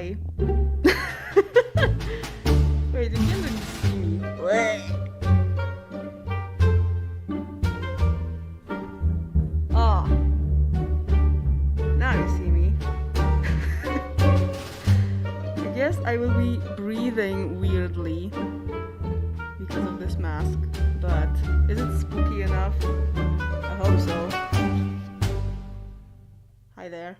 Hi. Wait, you can't really see me. Wait. Oh. Now you see me. I guess I will be breathing weirdly because of this mask, but is it spooky enough? I hope so. Hi there.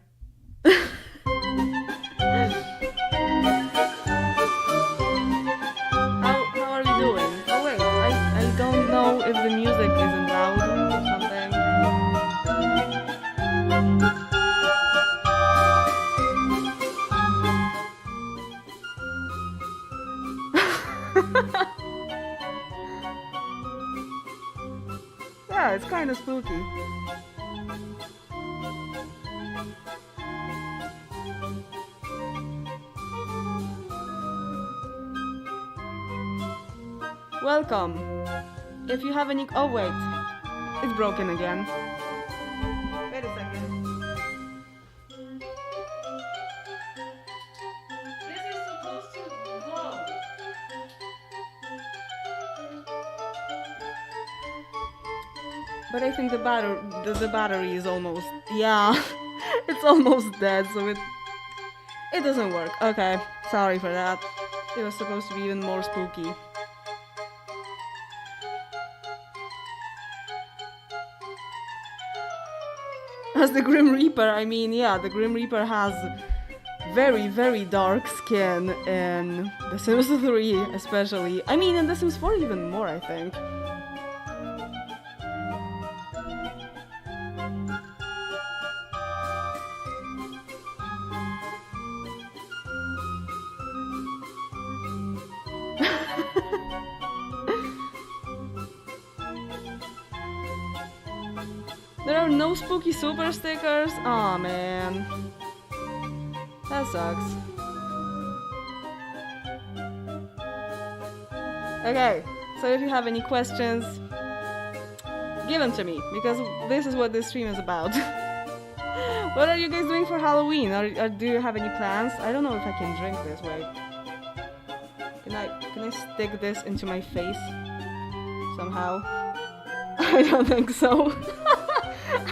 How are we doing? Oh wait, I don't know if the music isn't loud or something. Yeah, it's kind of spooky. Welcome. If you have any... Oh wait, it's broken again. Wait a second. This is supposed to go. But I think the battery is almost... Yeah, it's almost dead, so it doesn't work. Okay, sorry for that. It was supposed to be even more spooky. As the Grim Reaper, I mean, yeah, the Grim Reaper has very, very dark skin in The Sims 3, especially. I mean, in The Sims 4 even more, I think. There are no spooky super stickers? Aw, man. That sucks. Okay, so if you have any questions, give them to me, because this is what this stream is about. What are you guys doing for Halloween? Or do you have any plans? I don't know if I can drink this, wait. Can I stick this into my face? Somehow? I don't think so.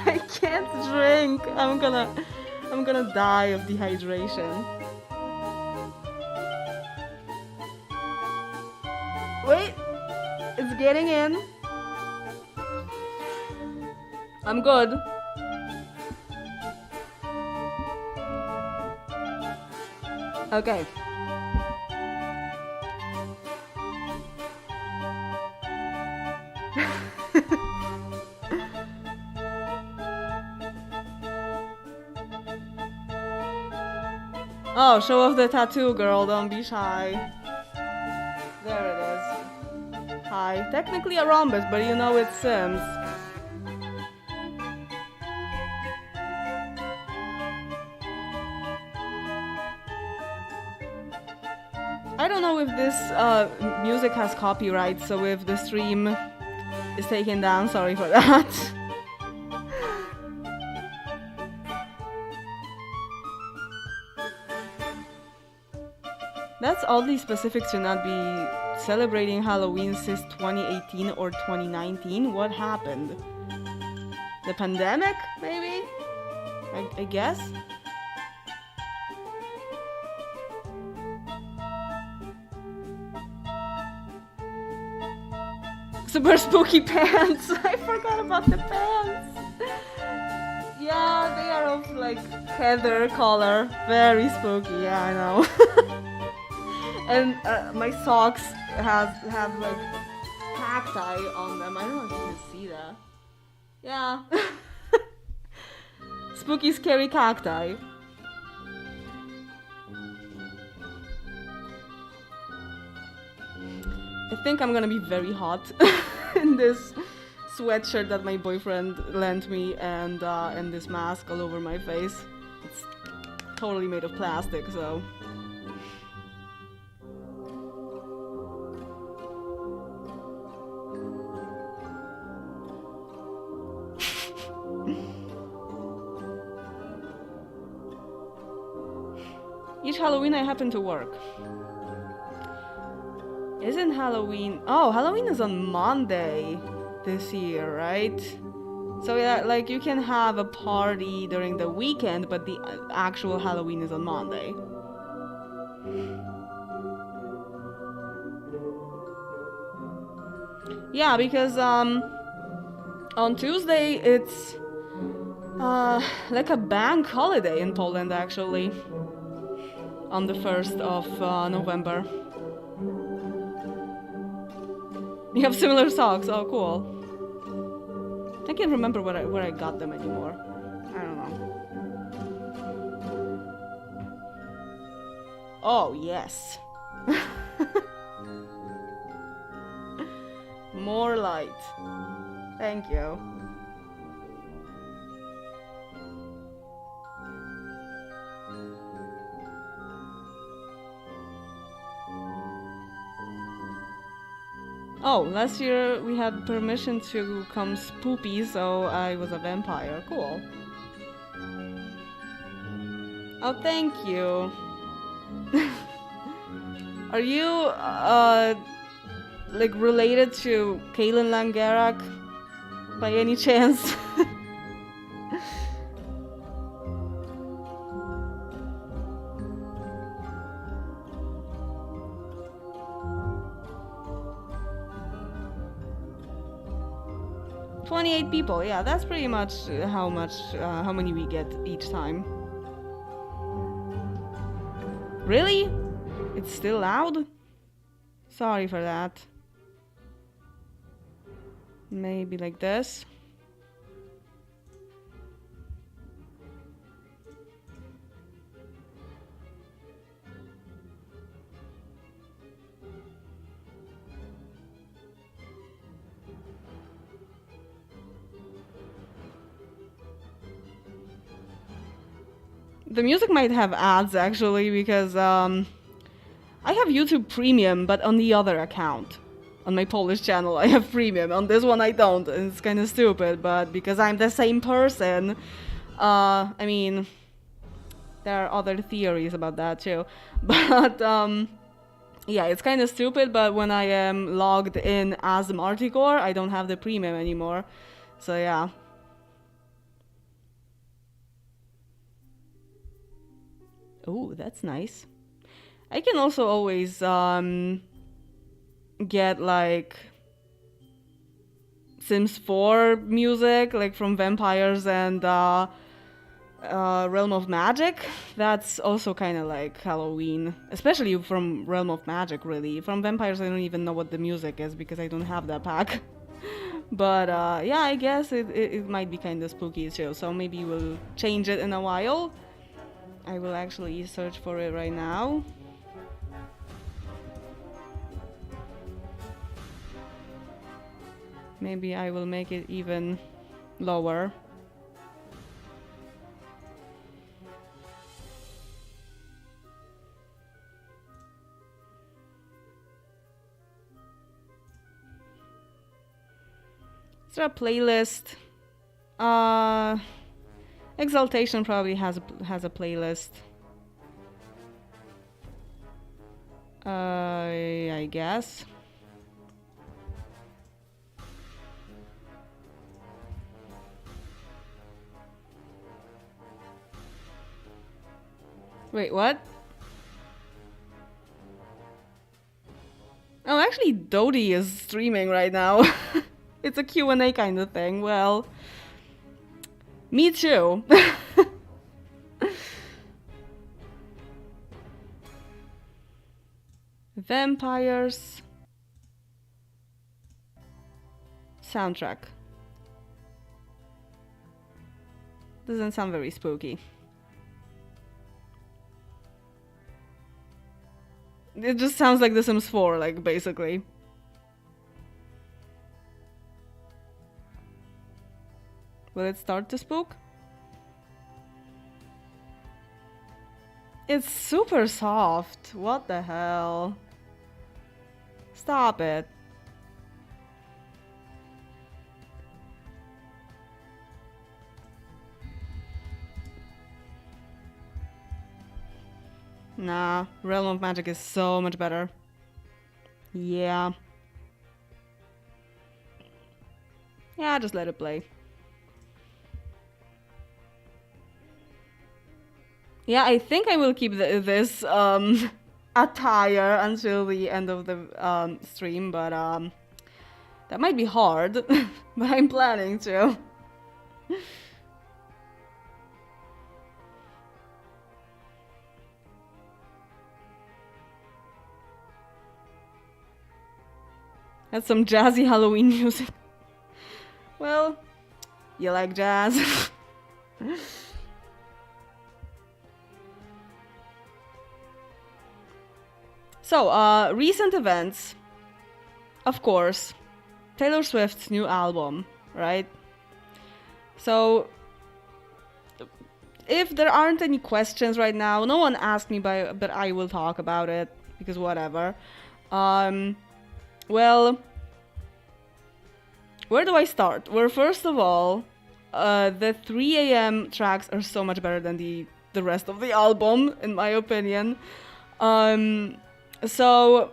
I can't drink. I'm gonna die of dehydration. Wait, it's getting in. I'm good. Okay. Oh, show off the tattoo, girl, don't be shy. There it is. Hi. Technically a rhombus, but you know it's Sims. I don't know if this music has copyright, so if the stream is taken down, sorry for that. That's oddly specific to not be celebrating Halloween since 2018 or 2019. What happened? The pandemic, maybe? I guess? Super spooky pants! I forgot about the pants! Yeah, they are of like heather color. Very spooky, yeah, I know. And my socks have like cacti on them. I don't know if you can see that. Yeah. Spooky, scary cacti. I think I'm gonna be very hot in this sweatshirt that my boyfriend lent me and this mask all over my face. It's totally made of plastic, so... Halloween I happen to work? Isn't Halloween... Oh, Halloween is on Monday this year, right? So yeah, like you can have a party during the weekend, but the actual Halloween is on Monday. Yeah, because on Tuesday it's like a bank holiday in Poland actually. On the 1st of November. You have similar socks. Oh, cool. I can't remember where I got them anymore. I don't know. Oh, yes. More light. Thank you. Oh, last year we had permission to come Spoopy, so I was a vampire. Cool. Oh, thank you. Are you, like related to Kaylin Langerak by any chance? 28 people, yeah, that's pretty much how many we get each time. Really? It's still loud? Sorry for that. Maybe like this. The music might have ads actually because I have YouTube Premium, but on the other account. On my Polish channel I have Premium, on this one I don't, and it's kind of stupid, but because I'm the same person, I mean, there are other theories about that too, but yeah, it's kind of stupid, but when I am logged in as Marticore, I don't have the Premium anymore, so yeah. Oh, that's nice. I can also always get like Sims 4 music, like from Vampires and Realm of Magic. That's also kind of like Halloween, especially from Realm of Magic, really. From Vampires, I don't even know what the music is because I don't have that pack. But yeah, I guess it might be kind of spooky too, so maybe we'll change it in a while. I will actually search for it right now. Maybe I will make it even lower. Is there a playlist? Exaltation probably has a playlist. I guess. Wait, what? Oh, actually, Dodie is streaming right now. It's a Q&A kind of thing. Well, me too. Vampires. Soundtrack. Doesn't sound very spooky. It just sounds like The Sims 4, like, basically. Will it start to spook? It's super soft. What the hell? Stop it. Nah, Realm of Magic is so much better. Yeah. Yeah, just let it play. Yeah, I think I will keep this attire until the end of the stream, but that might be hard, but I'm planning to. That's some jazzy Halloween music. Well, you like jazz? So, recent events. Of course, Taylor Swift's new album, right? So, if there aren't any questions right now, no one asked me, but I will talk about it, because whatever. Well, where do I start? Well, first of all, the 3 a.m. tracks are so much better than the rest of the album, in my opinion. So,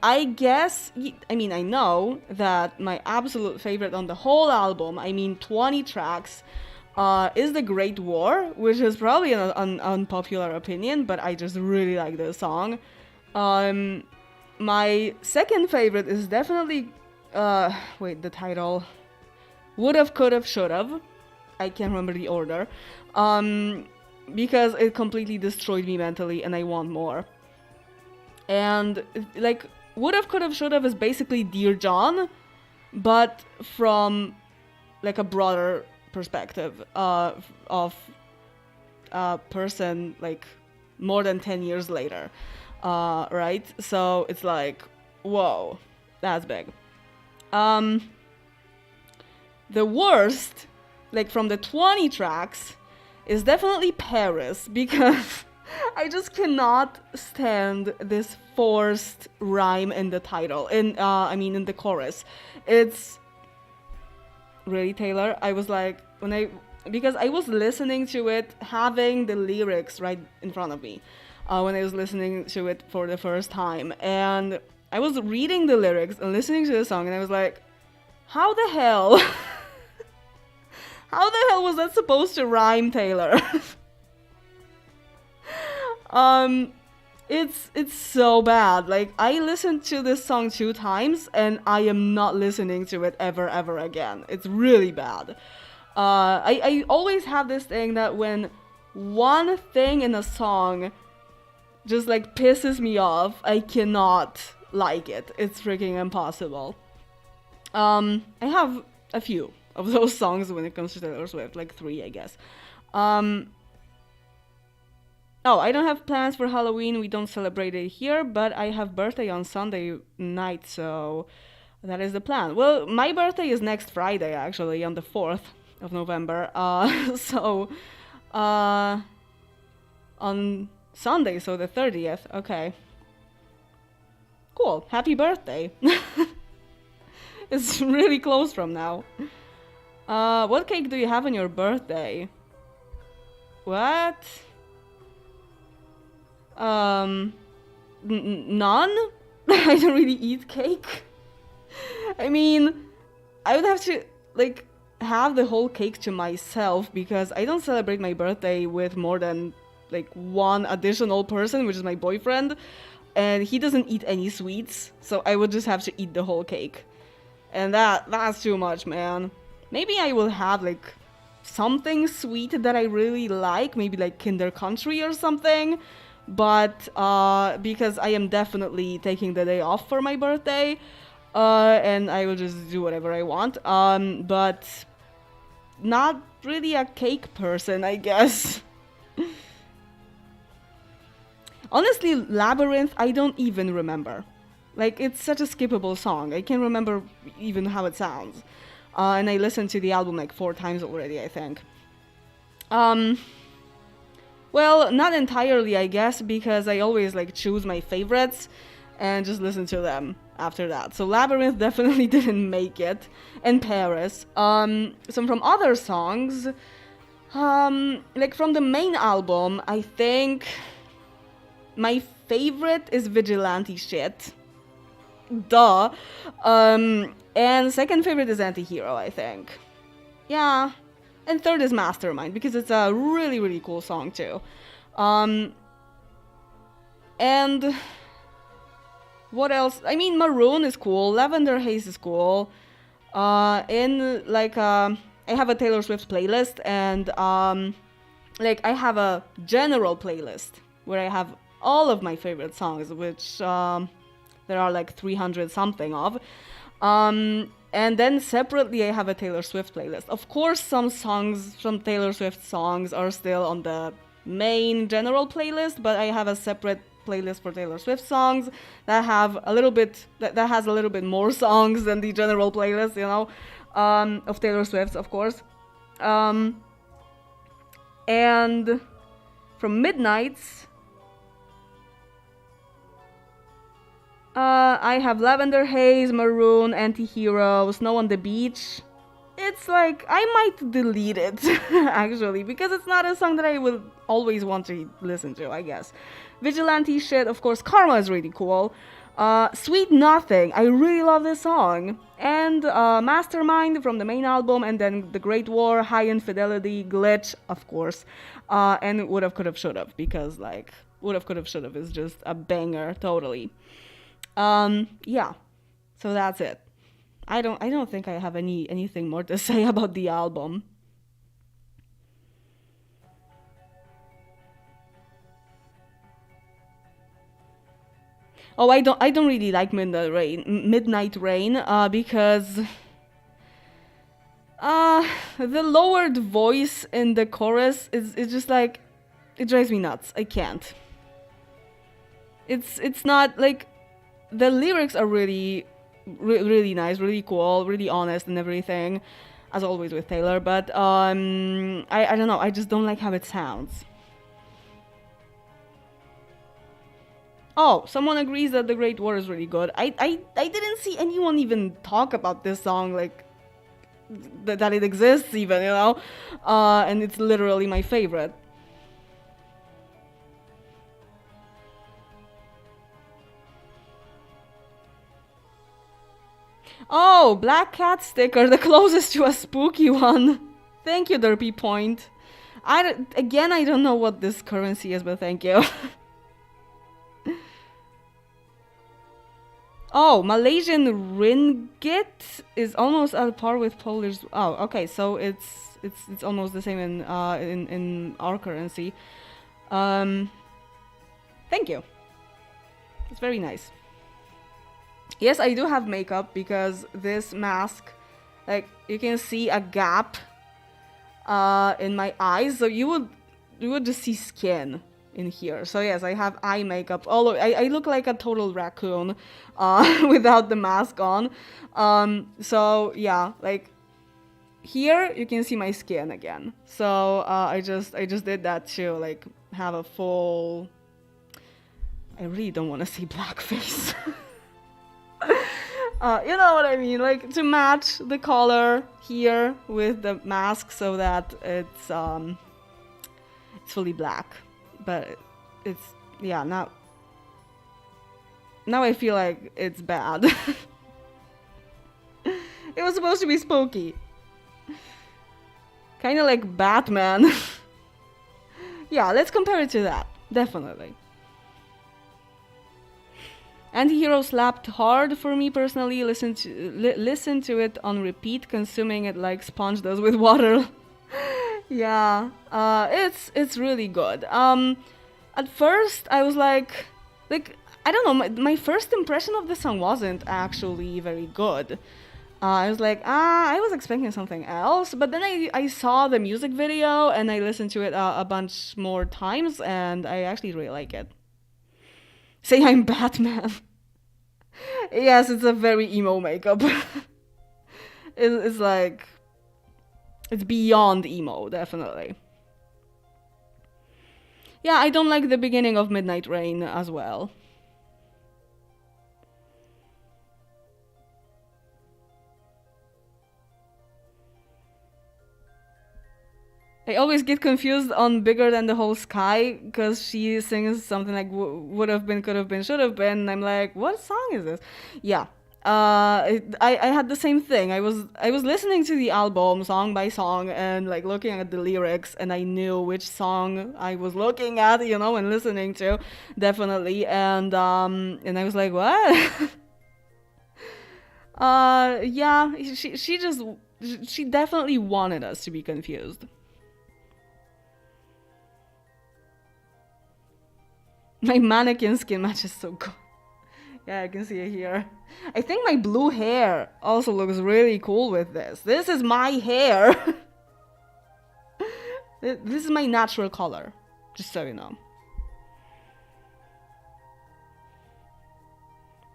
I guess, I know that my absolute favorite on the whole album, 20 tracks, is The Great War, which is probably an unpopular opinion, but I just really like this song. My second favorite is definitely, the title, Would've, Could've, Should've. I can't remember the order. Because it completely destroyed me mentally and I want more. And, Would've, Could've, Should've is basically Dear John, but from, a broader perspective of a person, more than 10 years later, right? So it's whoa, that's big. The worst, from the 20 tracks, is definitely Paris, because I just cannot stand this forced rhyme in the title, in the chorus. It's really, Taylor. I was because I was listening to it, having the lyrics right in front of me, when I was listening to it for the first time, and I was reading the lyrics and listening to the song, and I was like, how the hell? How the hell was that supposed to rhyme, Taylor? It's so bad. I listened to this song 2 times and I am not listening to it ever again. It's really bad. I always have this thing that when one thing in a song just pisses me off, I cannot like it. It's freaking impossible. I have a few of those songs when it comes to Taylor Swift, 3, I guess. Oh, I don't have plans for Halloween. We don't celebrate it here, but I have birthday on Sunday night, so that is the plan. Well, my birthday is next Friday, actually, on the 4th of November. On Sunday, so the 30th. Okay. Cool. Happy birthday. It's really close from now. What cake do you have on your birthday? What? None? I don't really eat cake. I would have to, have the whole cake to myself, because I don't celebrate my birthday with more than, one additional person, which is my boyfriend, and he doesn't eat any sweets, so I would just have to eat the whole cake. And that's too much, man. Maybe I will have, something sweet that I really like, maybe Kinder Country or something, but because I am definitely taking the day off for my birthday, and I will just do whatever I want, but not really a cake person, I guess. Honestly, Labyrinth, I don't even remember. It's such a skippable song. I can't remember even how it sounds. And I listened to the album 4 times already, I think. Well, not entirely, I guess, because I always choose my favorites and just listen to them after that. So Labyrinth definitely didn't make it. And Paris. Some from other songs, from the main album, I think my favorite is Vigilante Shit. Duh. And second favorite is Antihero, I think. Yeah. And third is Mastermind, because it's a really, really cool song too. And what else? I mean, Maroon is cool. Lavender Haze is cool. In like I have a Taylor Swift playlist, and like I have a general playlist where I have all of my favorite songs, which there are like 300 something of. And then separately I have a Taylor Swift playlist. Of course, some Taylor Swift songs are still on the main general playlist, but I have a separate playlist for Taylor Swift songs that have a little bit that has a little bit more songs than the general playlist, you know, of Taylor Swift, of course. And from Midnights, I have Lavender Haze, Maroon, Antihero, Snow on the Beach. It's like, I might delete it, actually, because it's not a song that I will always want to listen to, I guess. Vigilante Shit, of course, Karma is really cool. Sweet Nothing, I really love this song. And Mastermind from the main album, and then The Great War, High Infidelity, Glitch, of course. And Would've, Could've, Should've, because, like, Would've, Could've, Should've is just a banger, totally. Yeah, so that's it. I don't think I have anything more to say about the album. Oh, I don't really like Midnight Rain, because the lowered voice in the chorus is just like, it drives me nuts. I can't. It's not like, the lyrics are really nice, really cool, really honest and everything, as always with Taylor, but I don't know, I just don't like how it sounds. Oh, someone agrees that The Great War is really good. I didn't see anyone even talk about this song, like, that it exists even, you know? And it's literally my favorite. Oh, Black Cat sticker, the closest to a spooky one. Thank you, Derpy Point. I don't know what this currency is, but thank you. Oh, Malaysian ringgit is almost at par with Polish. Oh, okay, so it's almost the same in our currency. Thank you. It's very nice. Yes, I do have makeup, because this mask, like, you can see a gap in my eyes, so you would just see skin in here. So yes, I have eye makeup. I look like a total raccoon without the mask on. So yeah, like, here you can see my skin again. So I just did that to, like, have a full. I really don't want to see blackface. You know what I mean, like, to match the color here with the mask, so that it's fully black. But it's, yeah, now I feel like it's bad. It was supposed to be spooky, kind of like Batman. Yeah, let's compare it to that, definitely. Antihero slapped hard for me personally. Listen to it on repeat, consuming it like Sponge does with water. Yeah, it's really good. At first I was like I don't know. My first impression of the song wasn't actually very good. I was like, I was expecting something else, but then I saw the music video and I listened to it a bunch more times, and I actually really like it. Say I'm Batman. Yes, it's a very emo makeup. It's like, it's beyond emo, definitely. Yeah, I don't like the beginning of Midnight Rain as well. I always get confused on Bigger Than the Whole Sky because she sings something like would have been, could have been, should have been. And I'm like, what song is this? Yeah. I had the same thing. I was listening to the album song by song and like looking at the lyrics, and I knew which song I was looking at, and listening to, definitely. And I was like, what? Yeah, she definitely wanted us to be confused. My mannequin skin match is so good. Yeah, I can see it here. I think my blue hair also looks really cool with this. This is my hair. This is my natural color, just so you know.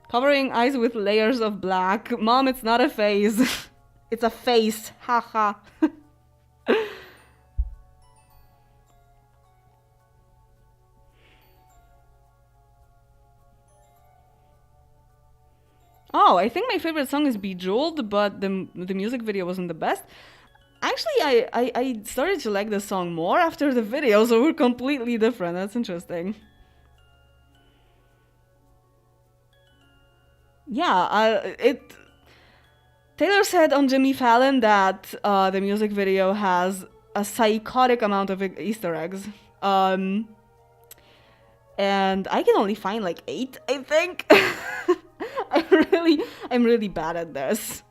Covering eyes with layers of black. Mom, it's not a face. It's a face. Haha. Oh, I think my favorite song is Bejeweled, but the music video wasn't the best. Actually, I started to like the song more after the video, so we're completely different. That's interesting. Yeah, Taylor said on Jimmy Fallon that the music video has a psychotic amount of Easter eggs. And I can only find like 8, I think. I'm really bad at this.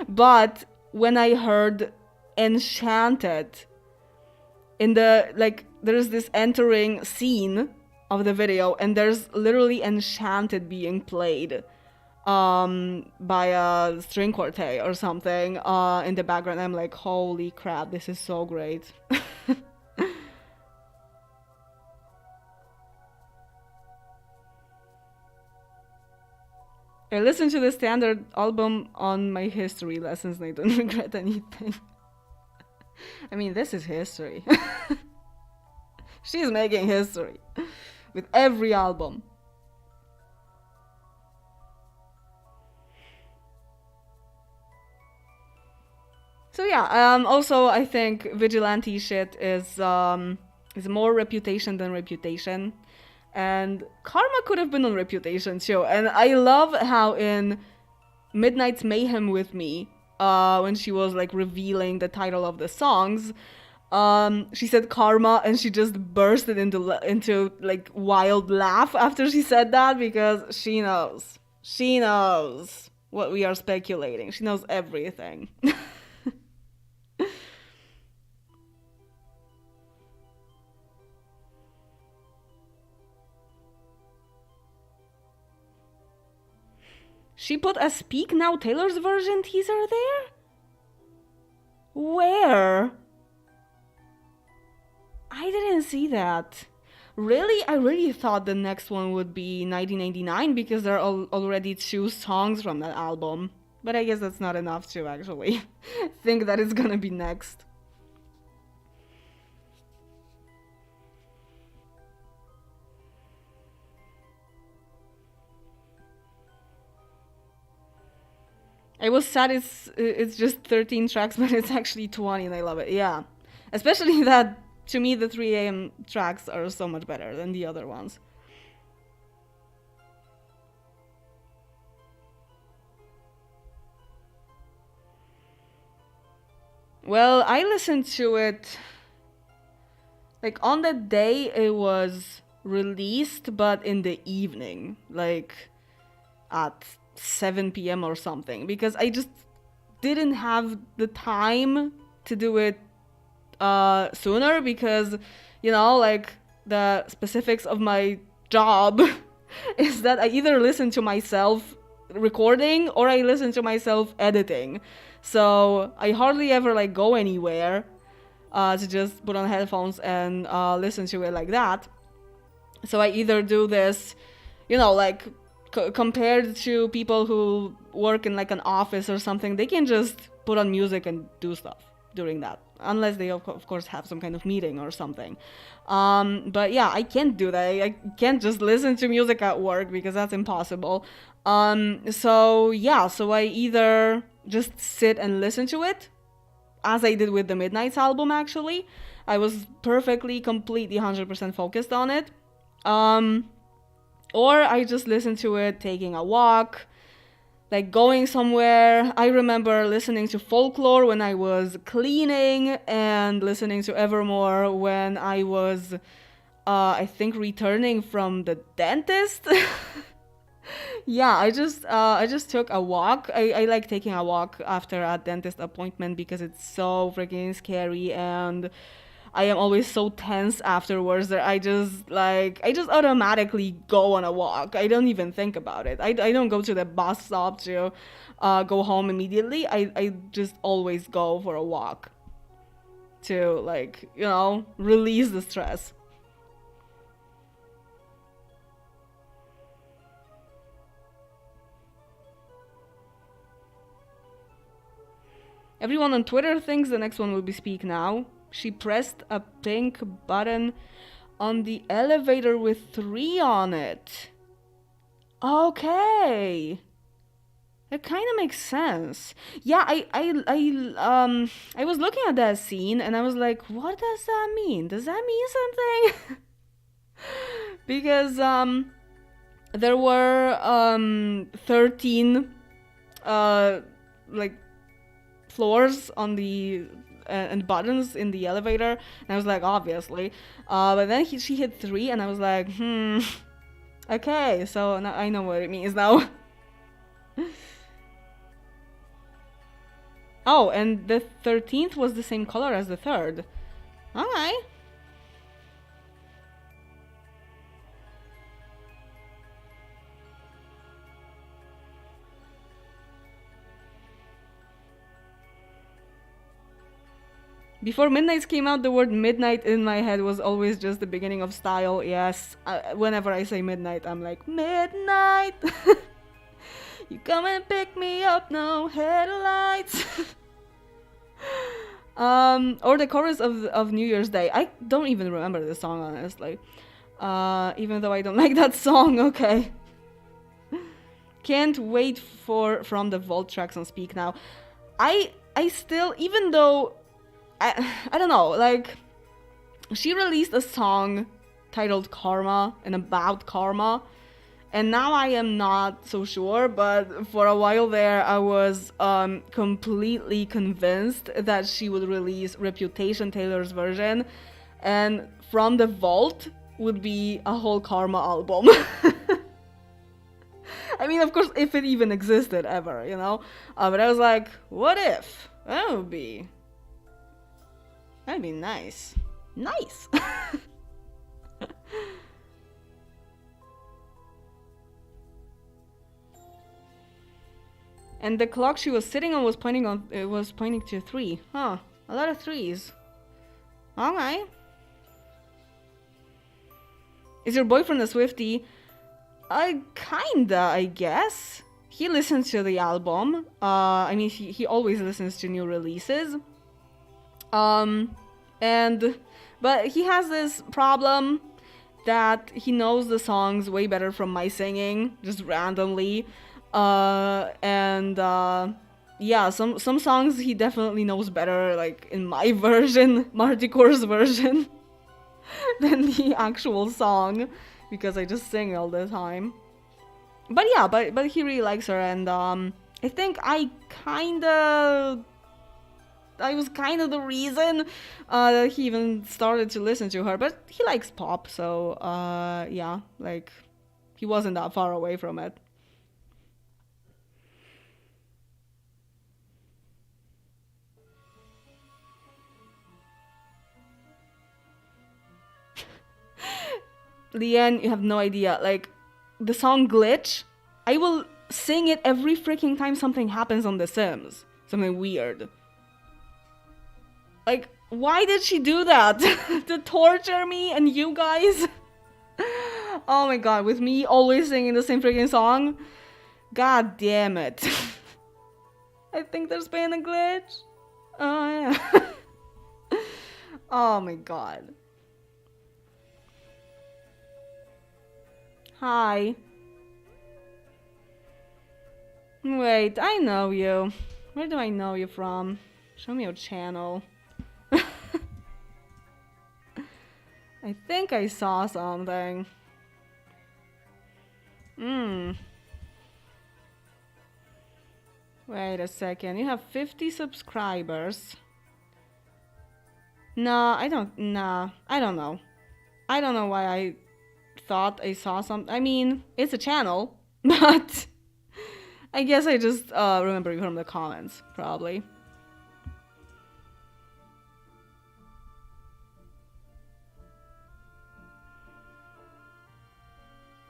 But when I heard Enchanted in there's this entering scene of the video, and there's literally Enchanted being played by a string quartet or something in the background. I'm like, holy crap, this is so great. I listened to the standard album on my history lessons and I don't regret anything. I mean, this is history. She's making history with every album. So yeah, also I think vigilante shit is more Reputation than Reputation. And Karma could have been on Reputation too. And I love how in Midnight's Mayhem with Me, when she was like revealing the title of the songs, she said Karma and she just bursted into like wild laugh after she said that, because she knows. She knows what we are speculating. She knows everything. She put a Speak Now Taylor's version teaser there? Where? I didn't see that. Really? I really thought the next one would be 1989 because there are already 2 songs from that album. But I guess that's not enough to actually think that it's gonna be next. I was sad it's just 13 tracks, but it's actually 20 and I love it. Yeah. Especially that, to me, the 3 AM tracks are so much better than the other ones. Well, I listened to it like on the day it was released, but in the evening, like at 7 p.m. or something, because I just didn't have the time to do it sooner, because like the specifics of my job is that I either listen to myself recording or I listen to myself editing, so I hardly ever like go anywhere to just put on headphones and listen to it like that. So I either do this, like compared to people who work in like an office or something, they can just put on music and do stuff during that, unless they of course have some kind of meeting or something. But yeah, I can't do that. I can't just listen to music at work because that's impossible. So I either just sit and listen to it as I did with the Midnight's album, actually. I was perfectly, completely, 100% focused on it. Or I just listened to it taking a walk, like going somewhere. I remember listening to Folklore when I was cleaning, and listening to Evermore when I was, I think, returning from the dentist. Yeah, I just took a walk. I like taking a walk after a dentist appointment because it's so freaking scary, and I am always so tense afterwards that I just automatically go on a walk. I don't even think about it. I don't go to the bus stop to go home immediately. I just always go for a walk to, like, you know, release the stress. Everyone on Twitter thinks the next one will be Speak Now. She pressed a pink button on the elevator with 3 on it. Okay. That kind of makes sense. Yeah, I was looking at that scene and I was like, what does that mean? Does that mean something? Because there were 13 like floors on the and buttons in the elevator, and I was like, obviously, but then she hit 3 and I was like, okay, so now I know what it means now. Oh, and the 13th was the same color as the 3rd. Okay. Before Midnights came out, the word midnight in my head was always just the beginning of style. Yes, whenever I say midnight, I'm like, midnight! You come and pick me up, no headlights! Or the chorus of New Year's Day. I don't even remember the song, honestly. Even though I don't like that song, okay. Can't wait from the Vault tracks on Speak Now. I still, even though I don't know, like, she released a song titled Karma and about karma, and now I am not so sure, but for a while there I was completely convinced that she would release Reputation Taylor's version, and From the Vault would be a whole Karma album. I mean, of course, if it even existed ever, you know? But I was like, what if? That'd be nice. Nice! And the clock she was sitting on was pointing to 3. Huh. A lot of 3s. Okay. Is your boyfriend a Swiftie? Kinda, I guess. He listens to the album. I mean, he always listens to new releases. But he has this problem that he knows the songs way better from my singing, just randomly. Yeah, some songs he definitely knows better, like in my version, Martycore's version, than the actual song, because I just sing all the time. But yeah, but he really likes her, and I think I was kind of the reason that he even started to listen to her. But he likes pop, so yeah, like, he wasn't that far away from it. Leanne, you have no idea. Like, the song Glitch, I will sing it every freaking time something happens on The Sims. Something weird. Like, why did she do that? To torture me and you guys? Oh my god, with me always singing the same freaking song? God damn it. I think there's been a glitch. Oh yeah. Oh my god. Hi. Wait, I know you. Where do I know you from? Show me your channel. I think I saw something. Wait a second. You have 50 subscribers. No, I don't. Nah, I don't know. I don't know why I thought I saw something. I mean, it's a channel, but I guess I just remember you from the comments, probably.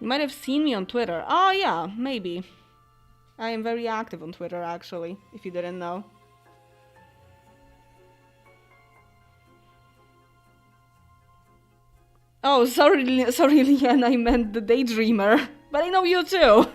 You might have seen me on Twitter. Oh yeah, maybe. I am very active on Twitter, actually, if you didn't know. Oh, sorry, Lian, I meant the Daydreamer. But I know you too.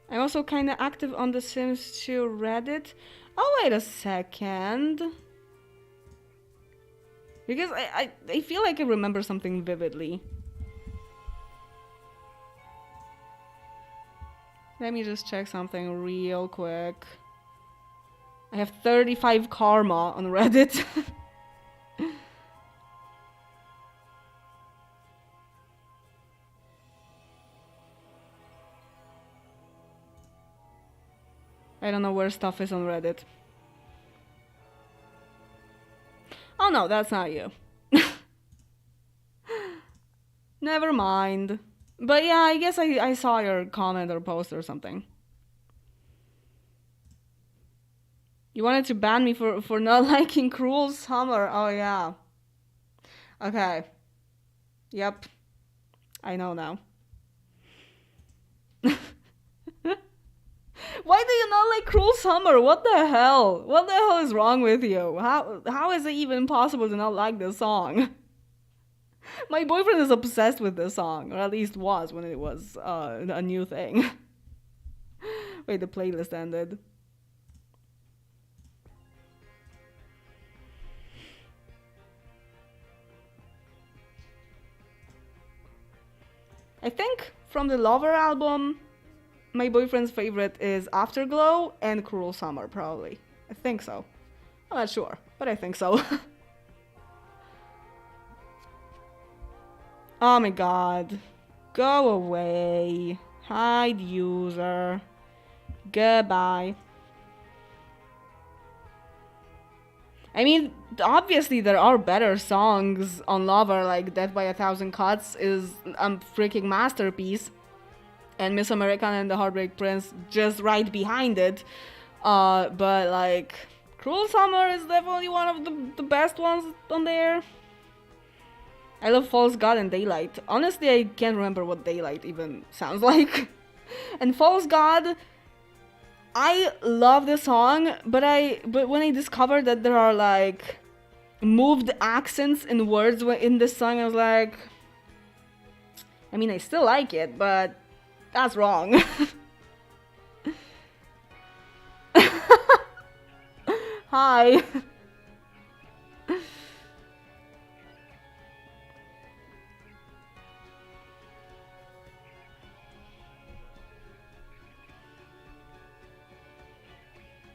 I'm also kinda active on The Sims 2 Reddit. Oh, wait a second. Because I feel like I remember something vividly. Let me just check something real quick. I have 35 karma on Reddit. I don't know where stuff is on Reddit. Oh no, that's not you. Never mind. But yeah, I guess I saw your comment or post or something. You wanted to ban me for not liking Cruel Summer. Oh yeah. Okay. Yep. I know now. Why do you not like Cruel Summer? What the hell? What the hell is wrong with you? How is it even possible to not like this song? My boyfriend is obsessed with this song, or at least was when it was a new thing. Wait, the playlist ended. I think from the Lover album, my boyfriend's favorite is Afterglow and Cruel Summer, probably. I think so. I'm not sure, but I think so. Oh my god. Go away. Hide user. Goodbye. I mean, obviously there are better songs on Lover, like Death by a Thousand Cuts is a freaking masterpiece. And Miss Americana and the Heartbreak Prince just right behind it. But like, Cruel Summer is definitely one of the best ones on there. I love False God and Daylight. Honestly, I can't remember what Daylight even sounds like. And False God, I love the song, but when I discovered that there are like moved accents in words in this song, I was like, I mean, I still like it, but that's wrong. Hi.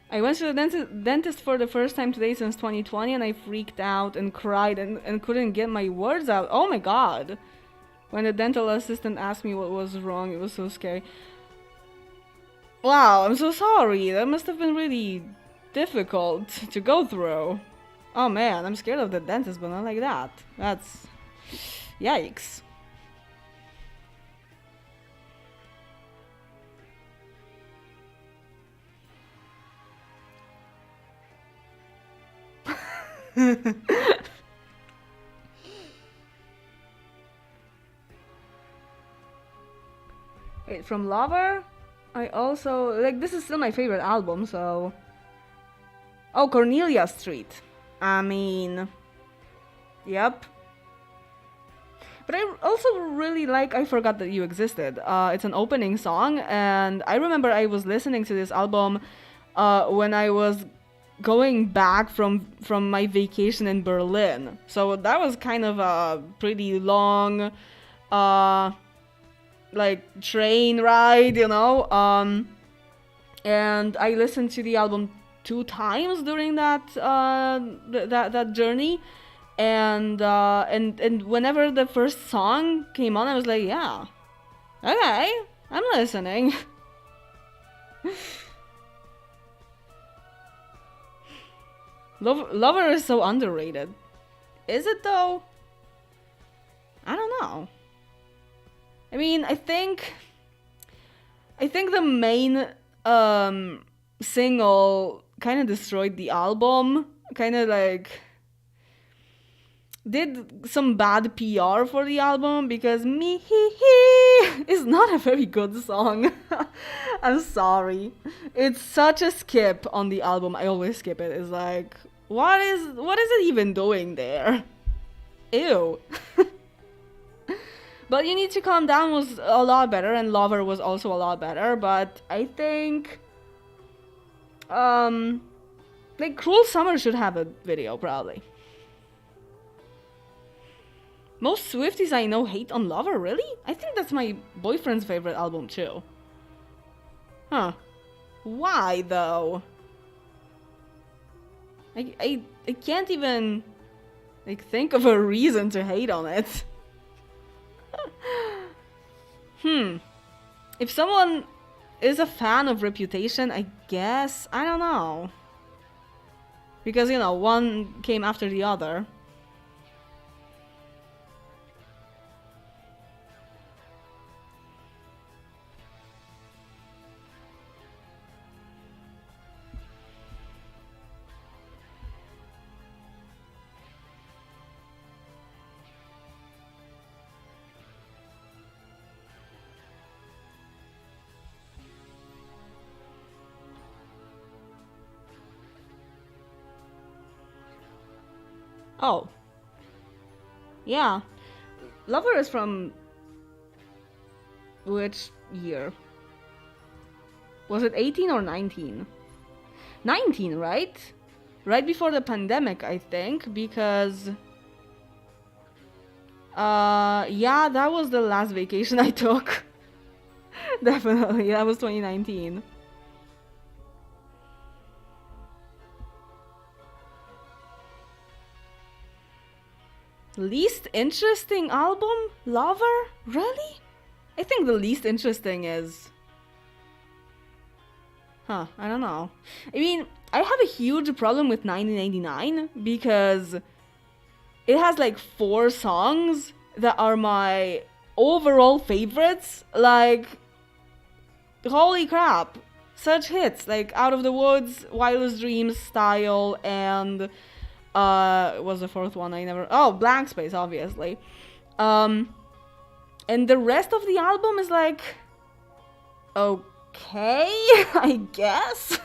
I went to the dentist for the first time today since 2020 and I freaked out and cried and couldn't get my words out. Oh my god. When the dental assistant asked me what was wrong, it was so scary. Wow, I'm so sorry. That must have been really difficult to go through. Oh man, I'm scared of the dentist, but not like that. That's... yikes. Wait, from Lover? I also... like, this is still my favorite album, so... Oh, Cornelia Street. I mean... Yep. But I also really like I Forgot That You Existed. It's an opening song, and I remember I was listening to this album when I was going back from my vacation in Berlin. So that was kind of a pretty long uh like train ride, you know. And I listened to the album 2 times during that journey, and whenever the first song came on, I was like, yeah, okay, I'm listening. Lover is so underrated. Is it though? I don't know. I mean, I think the main single kind of destroyed the album. Kind of like did some bad PR for the album because me he is not a very good song. I'm sorry. It's such a skip on the album. I always skip it. It's like what is it even doing there? Ew. But You Need to Calm Down was a lot better, and Lover was also a lot better, but I think like Cruel Summer should have a video probably. Most Swifties I know hate on Lover, really? I think that's my boyfriend's favorite album too. Huh. Why though? I can't even like think of a reason to hate on it. If someone is a fan of Reputation, I guess, I don't know. Because, you know, one came after the other. Oh. Yeah. Lover is from which year? Was it 18 or 19? 19, right? Right before the pandemic, I think, because yeah, that was the last vacation I took. Definitely, that was 2019. Least interesting album? Lover? Really? I think the least interesting is... I don't know. I mean, I have a huge problem with 1989 because it has like 4 songs that are my overall favorites. Like, holy crap. Such hits. Like, Out of the Woods, Wildest Dreams, Style, and... was the 4th one I never... Oh, Blank Space, obviously. And the rest of the album is like... Okay, I guess?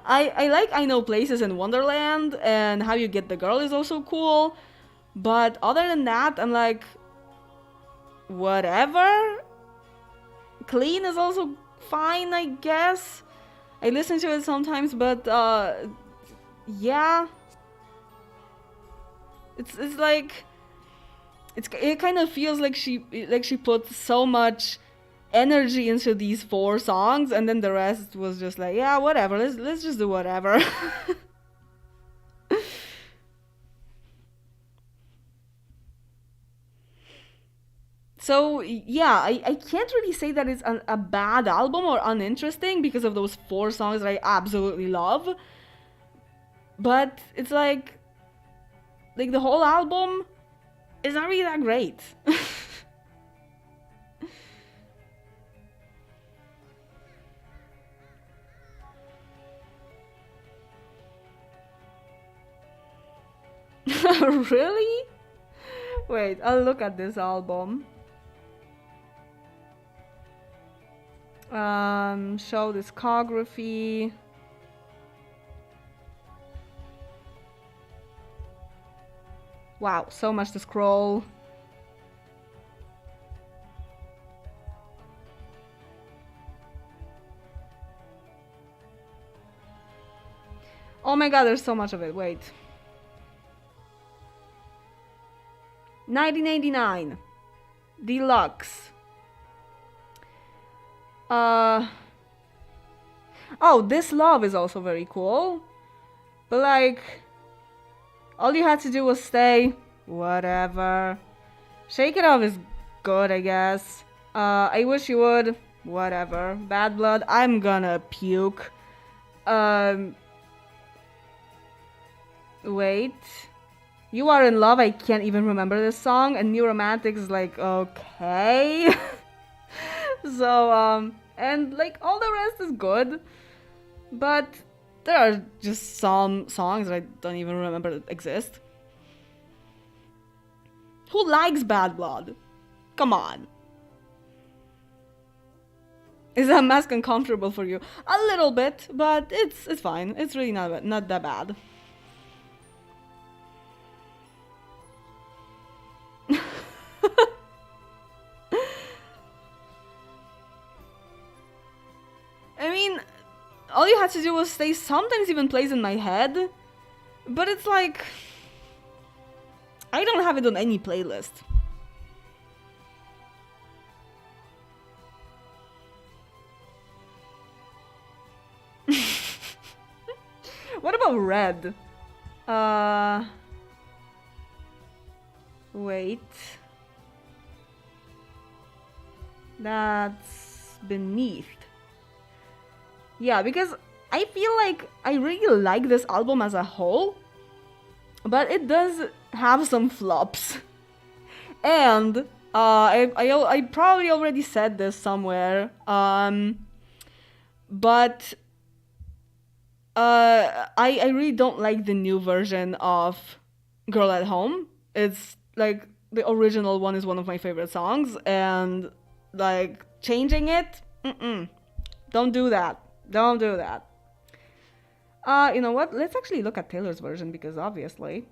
I like I Know Places in Wonderland, and How You Get the Girl is also cool. But other than that, I'm like... Whatever? Clean is also fine, I guess. I listen to it sometimes, but yeah. It's like it kind of feels like she put so much energy into these 4 songs, and then the rest was just like, yeah, whatever. Let's just do whatever. So yeah, I can't really say that it's a bad album or uninteresting because of those 4 songs that I absolutely love. But it's like the whole album is not really that great. Really? Wait, I'll look at this album. Show discography. Wow, so much to scroll. Oh my god, there's so much of it. Wait. 1989. Deluxe. Oh, This Love is also very cool. But like, all you had to do was stay. Whatever. Shake It Off is good, I guess. I Wish You Would. Whatever. Bad Blood. I'm gonna puke. Wait. You Are in Love. I can't even remember this song. And New Romantics is like, okay. So, and like all the rest is good. But there are just some songs that I don't even remember that exist. Who likes Bad Blood? Come on. Is that mask uncomfortable for you? A little bit, but it's fine. It's really not that bad. I mean, all you had to do was stay. Sometimes even plays in my head, but it's like I don't have it on any playlist. What about Red? Wait. That's Beneath. Yeah, because I feel like I really like this album as a whole, but it does have some flops. And I probably already said this somewhere, but I really don't like the new version of Girl at Home. It's like the original one is one of my favorite songs, and like changing it, don't do that. Don't do that. You know what? Let's actually look at Taylor's version because obviously.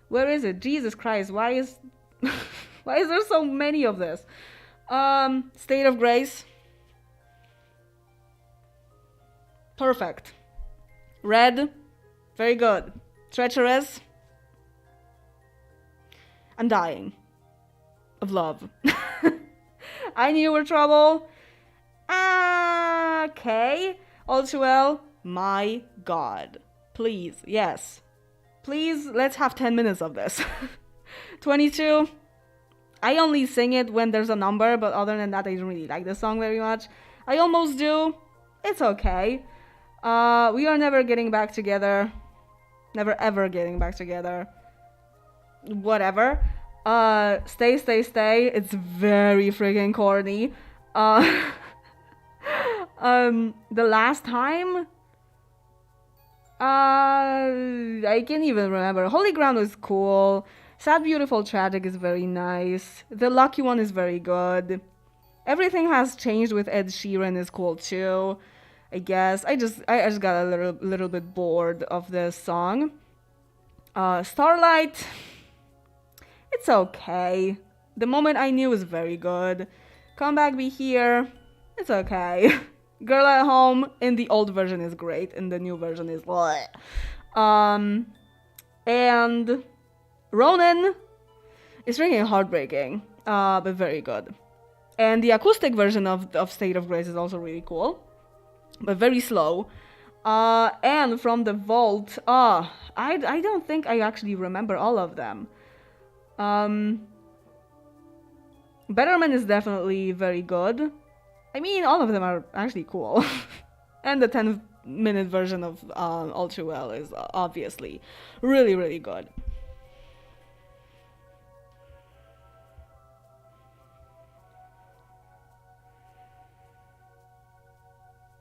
Where is it? Jesus Christ, why is why is there so many of this? State of Grace. Perfect. Red. Very good. Treacherous. I'm dying. Of love. I Knew You Were Trouble. Okay. All Too Well. My God. Please. Yes. Please, let's have 10 minutes of this. 22. I only sing it when there's a number, but other than that, I don't really like this song very much. I Almost Do. It's okay. We Are Never Getting Back Together. Never ever getting back together. Whatever. Stay, Stay, Stay. It's very freaking corny. The Last Time. I can't even remember. Holy Ground was cool. Sad, Beautiful, Tragic is very nice. The Lucky One is very good. Everything Has Changed with Ed Sheeran is cool too. I guess I just got a little bit bored of this song. Starlight. It's okay. The Moment I Knew is very good. Come Back, Be Here. It's okay. Girl at Home in the old version is great. In the new version is bleh. And Ronan is really heartbreaking, but very good. And the acoustic version of State of Grace is also really cool, but very slow. And from the Vault, I don't think I actually remember all of them. Betterman is definitely very good. I mean, all of them are actually cool. And the 10-minute version of All Too Well is obviously really, really good.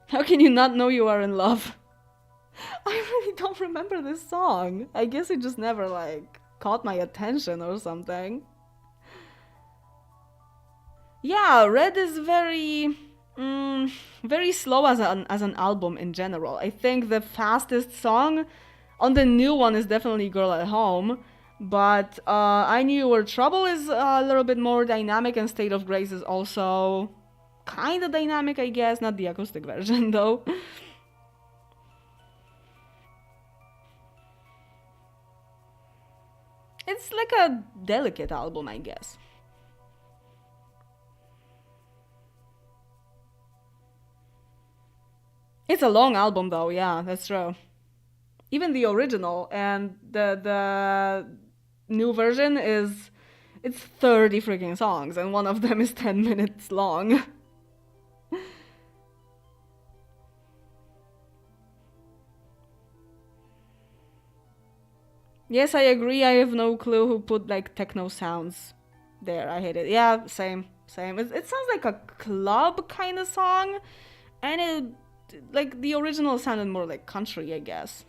How can you not know You Are in Love? I really don't remember this song. I guess it just never, like, caught my attention or something. Yeah, Red is very slow as an album in general. I think the fastest song on the new one is definitely Girl at Home, but I Knew You Were Trouble is a little bit more dynamic, and State of Grace is also kind of dynamic, I guess. Not the acoustic version, though. It's like a delicate album, I guess. It's a long album though, yeah, that's true. Even the original and the new version is it's 30 freaking songs and one of them is 10 minutes long. Yes, I agree. I have no clue who put like techno sounds there. I hate it. Yeah, same, same. It sounds like a club kind of song, and it like the original sounded more like country, I guess,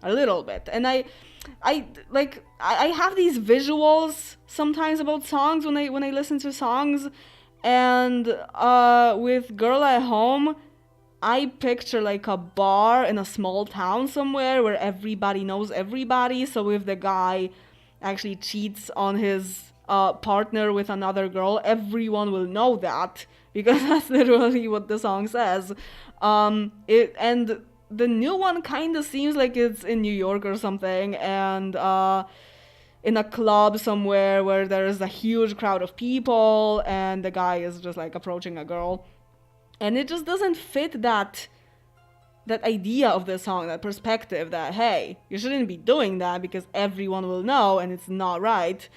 a little bit. And I have these visuals sometimes about songs when I listen to songs, and with Girl at Home, I picture like a bar in a small town somewhere where everybody knows everybody. So if the guy actually cheats on his partner with another girl, everyone will know that because that's literally what the song says. And the new one kind of seems like it's in New York or something, and in a club somewhere where there is a huge crowd of people, and the guy is just like approaching a girl, and it just doesn't fit that idea of the song, that perspective that hey, you shouldn't be doing that because everyone will know and it's not right.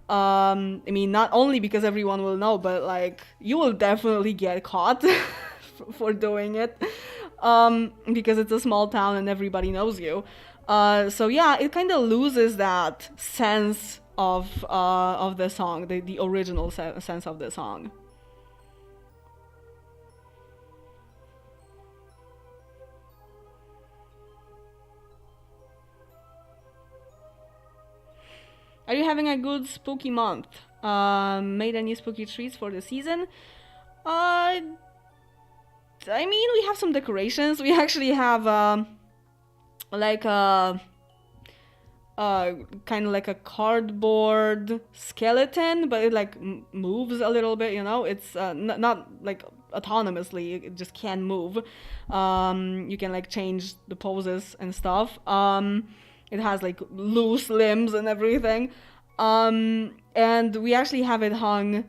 I mean, not only because everyone will know, but like you will definitely get caught for doing it, because it's a small town and everybody knows you. So yeah, it kind of loses that sense of the song, the original sense of the song. Are you having a good spooky month? Made any spooky treats for the season? Uh, I mean, we have some decorations. We actually have like a kind of like a cardboard skeleton, but it like moves a little bit. You know, it's not like autonomously. It just can move. You can like change the poses and stuff. It has like loose limbs and everything. And we actually have it hung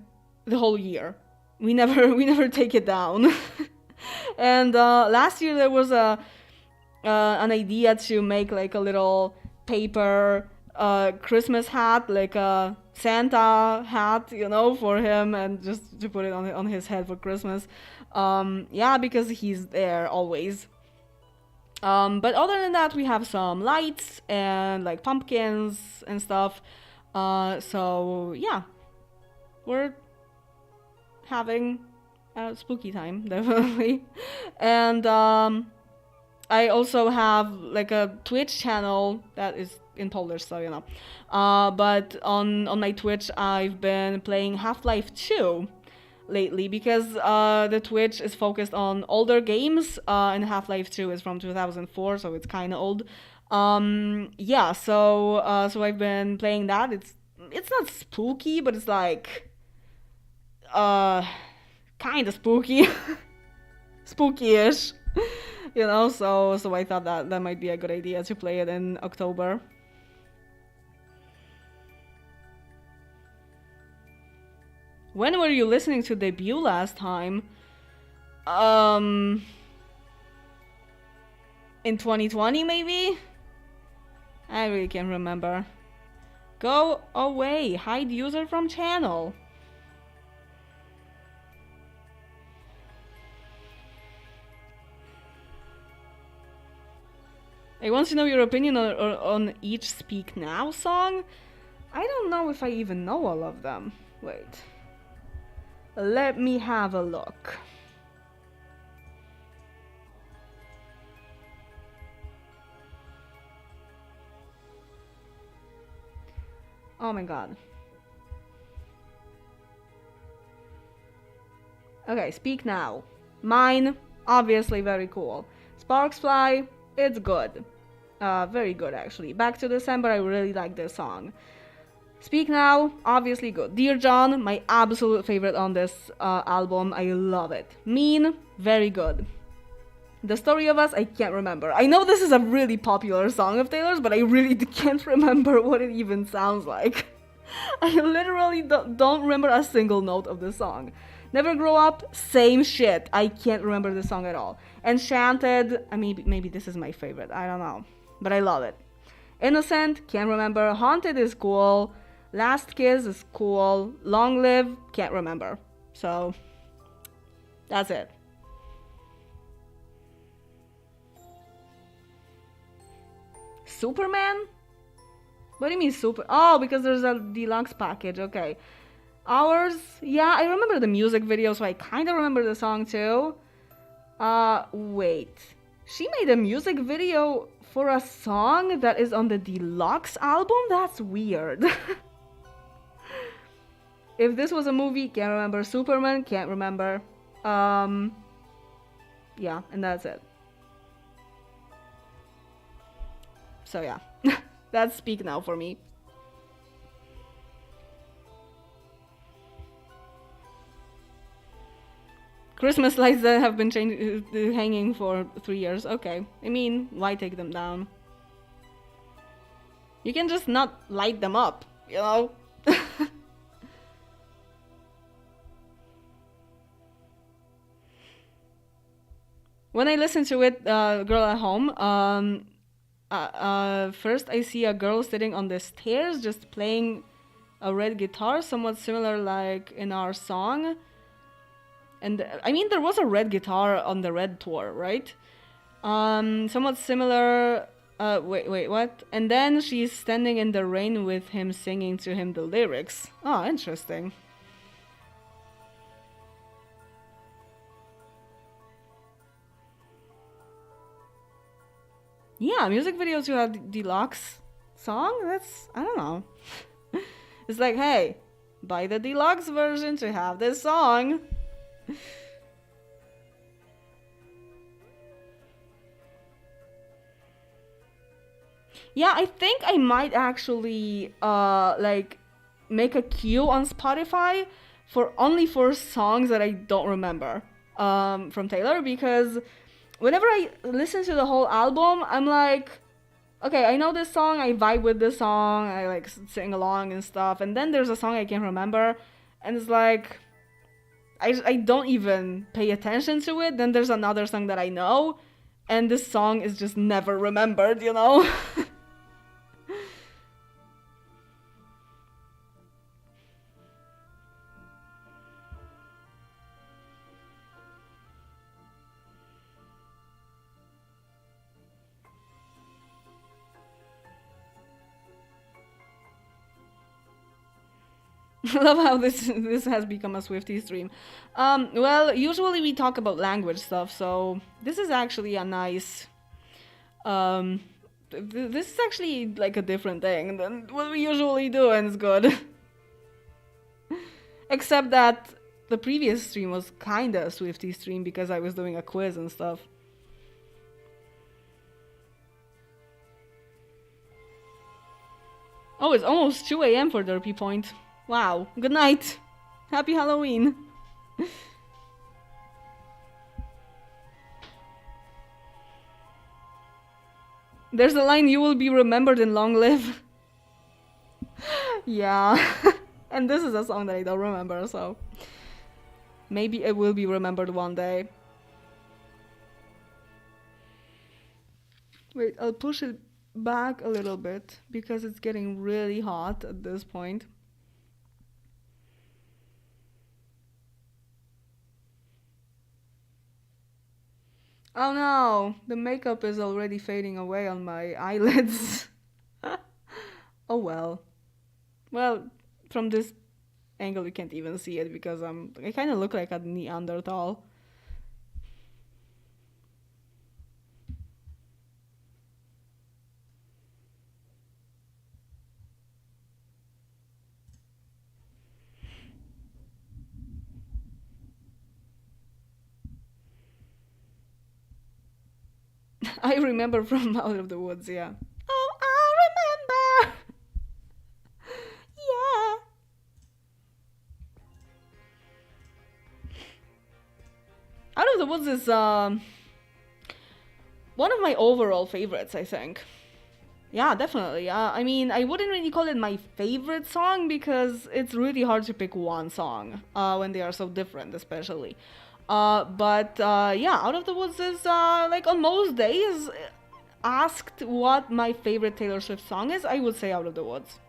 the whole year. We never take it down. And last year there was a an idea to make like a little paper Christmas hat, like a Santa hat, you know, for him, and just to put it on his head for Christmas. Yeah, because he's there always. But other than that, we have some lights and like pumpkins and stuff. So yeah, we're having a spooky time, definitely. And I also have like a Twitch channel that is in Polish, so you know. But on my Twitch, I've been playing Half-Life 2 lately because the Twitch is focused on older games, and Half-Life 2 is from 2004, so it's kind of old. Yeah, so I've been playing that. It's not spooky, but it's like uh kind of spooky, spooky-ish. You know, so I thought that might be a good idea to play it in October. When were you listening to debut last time? Um, in 2020 maybe? I really can't remember. Go away, hide user from channel. I want to know your opinion on each Speak Now song. I don't know if I even know all of them. Wait. Let me have a look. Oh my god. Okay, Speak Now. Mine, obviously very cool. Sparks Fly, it's good. Very good actually. Back to December, I really like this song. Speak Now, obviously good. Dear John, my absolute favorite on this album. I love it. Mean, very good. The Story of Us, I can't remember. I know this is a really popular song of Taylor's, but I really can't remember what it even sounds like. I literally don't remember a single note of the song. Never Grow Up, same shit. I can't remember the song at all. Enchanted, maybe this is my favorite. I don't know, but I love it. Innocent, can't remember. Haunted is cool. Last Kiss is cool. Long Live, can't remember. So, that's it. Superman? What do you mean super? Oh, because there's a deluxe package. Okay. Hours? Yeah, I remember the music video, so I kind of remember the song too. Wait. She made a music video for a song that is on the deluxe album? That's weird. If this was a movie, can't remember. Superman, can't remember. Yeah, and that's it. So yeah, that's Speak Now for me. Christmas lights that have been hanging for 3 years. Okay, I mean, why take them down? You can just not light them up, you know? When I listen to it, Girl at Home, first I see a girl sitting on the stairs just playing a red guitar, somewhat similar like in our song. And I mean, there was a red guitar on the Red tour, right? Somewhat similar. Wait, what? And then she's standing in the rain with him singing to him the lyrics. Oh, interesting. Yeah, music videos who have deluxe song? That's, I don't know. It's like, hey, buy the deluxe version to have this song. Yeah, I think I might actually like make a queue on Spotify for only for songs that I don't remember from Taylor, because whenever I listen to the whole album, I'm like, okay, I know this song, I vibe with this song, I like sing along and stuff, and then there's a song I can't remember, and it's like, I don't even pay attention to it. Then there's another song that I know, and this song is just never remembered, you know? I love how this has become a Swiftie stream. Well, usually we talk about language stuff, so this is actually a nice. This is actually like a different thing than what we usually do, and it's good. Except that the previous stream was kinda a Swiftie stream because I was doing a quiz and stuff. Oh, it's almost 2 a.m. for Derpy Point. Wow. Good night. Happy Halloween. There's a line, you will be remembered in Long Live. Yeah. And this is a song that I don't remember, so maybe it will be remembered one day. Wait, I'll push it back a little bit because it's getting really hot at this point. Oh no, the makeup is already fading away on my eyelids. Oh well. Well, from this angle you can't even see it because I kind of look like a Neanderthal. I remember from Out of the Woods, yeah. Oh, I remember! Yeah! Out of the Woods is, one of my overall favorites, I think. Yeah, definitely. I mean, I wouldn't really call it my favorite song because it's really hard to pick one song when they are so different, especially. But yeah, Out of the Woods is like on most days, asked what my favorite Taylor Swift song is, I would say Out of the Woods.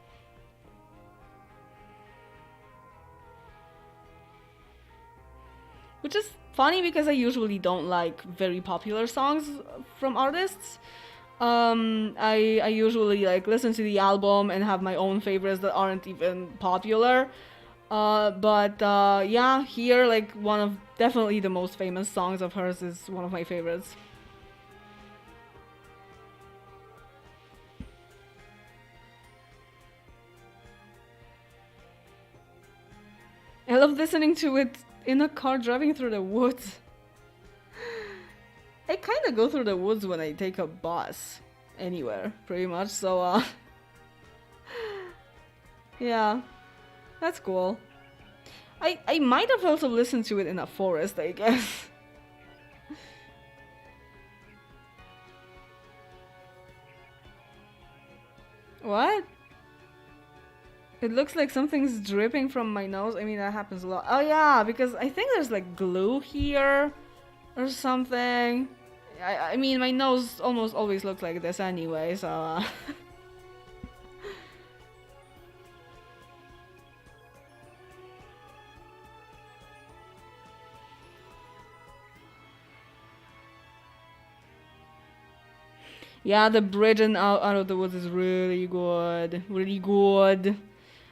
Which is funny because I usually don't like very popular songs from artists. I usually like listen to the album and have my own favorites that aren't even popular. But yeah, here like one of definitely the most famous songs of hers is one of my favorites. I love listening to it in a car driving through the woods. I kind of go through the woods when I take a bus anywhere, pretty much, so yeah, that's cool. I might have also listened to it in a forest, I guess. What? It looks like something's dripping from my nose. I mean, that happens a lot. Oh yeah, because I think there's like glue here or something. I mean, my nose almost always looks like this anyway, so yeah, the bridge in Out of the Woods is really good. Really good.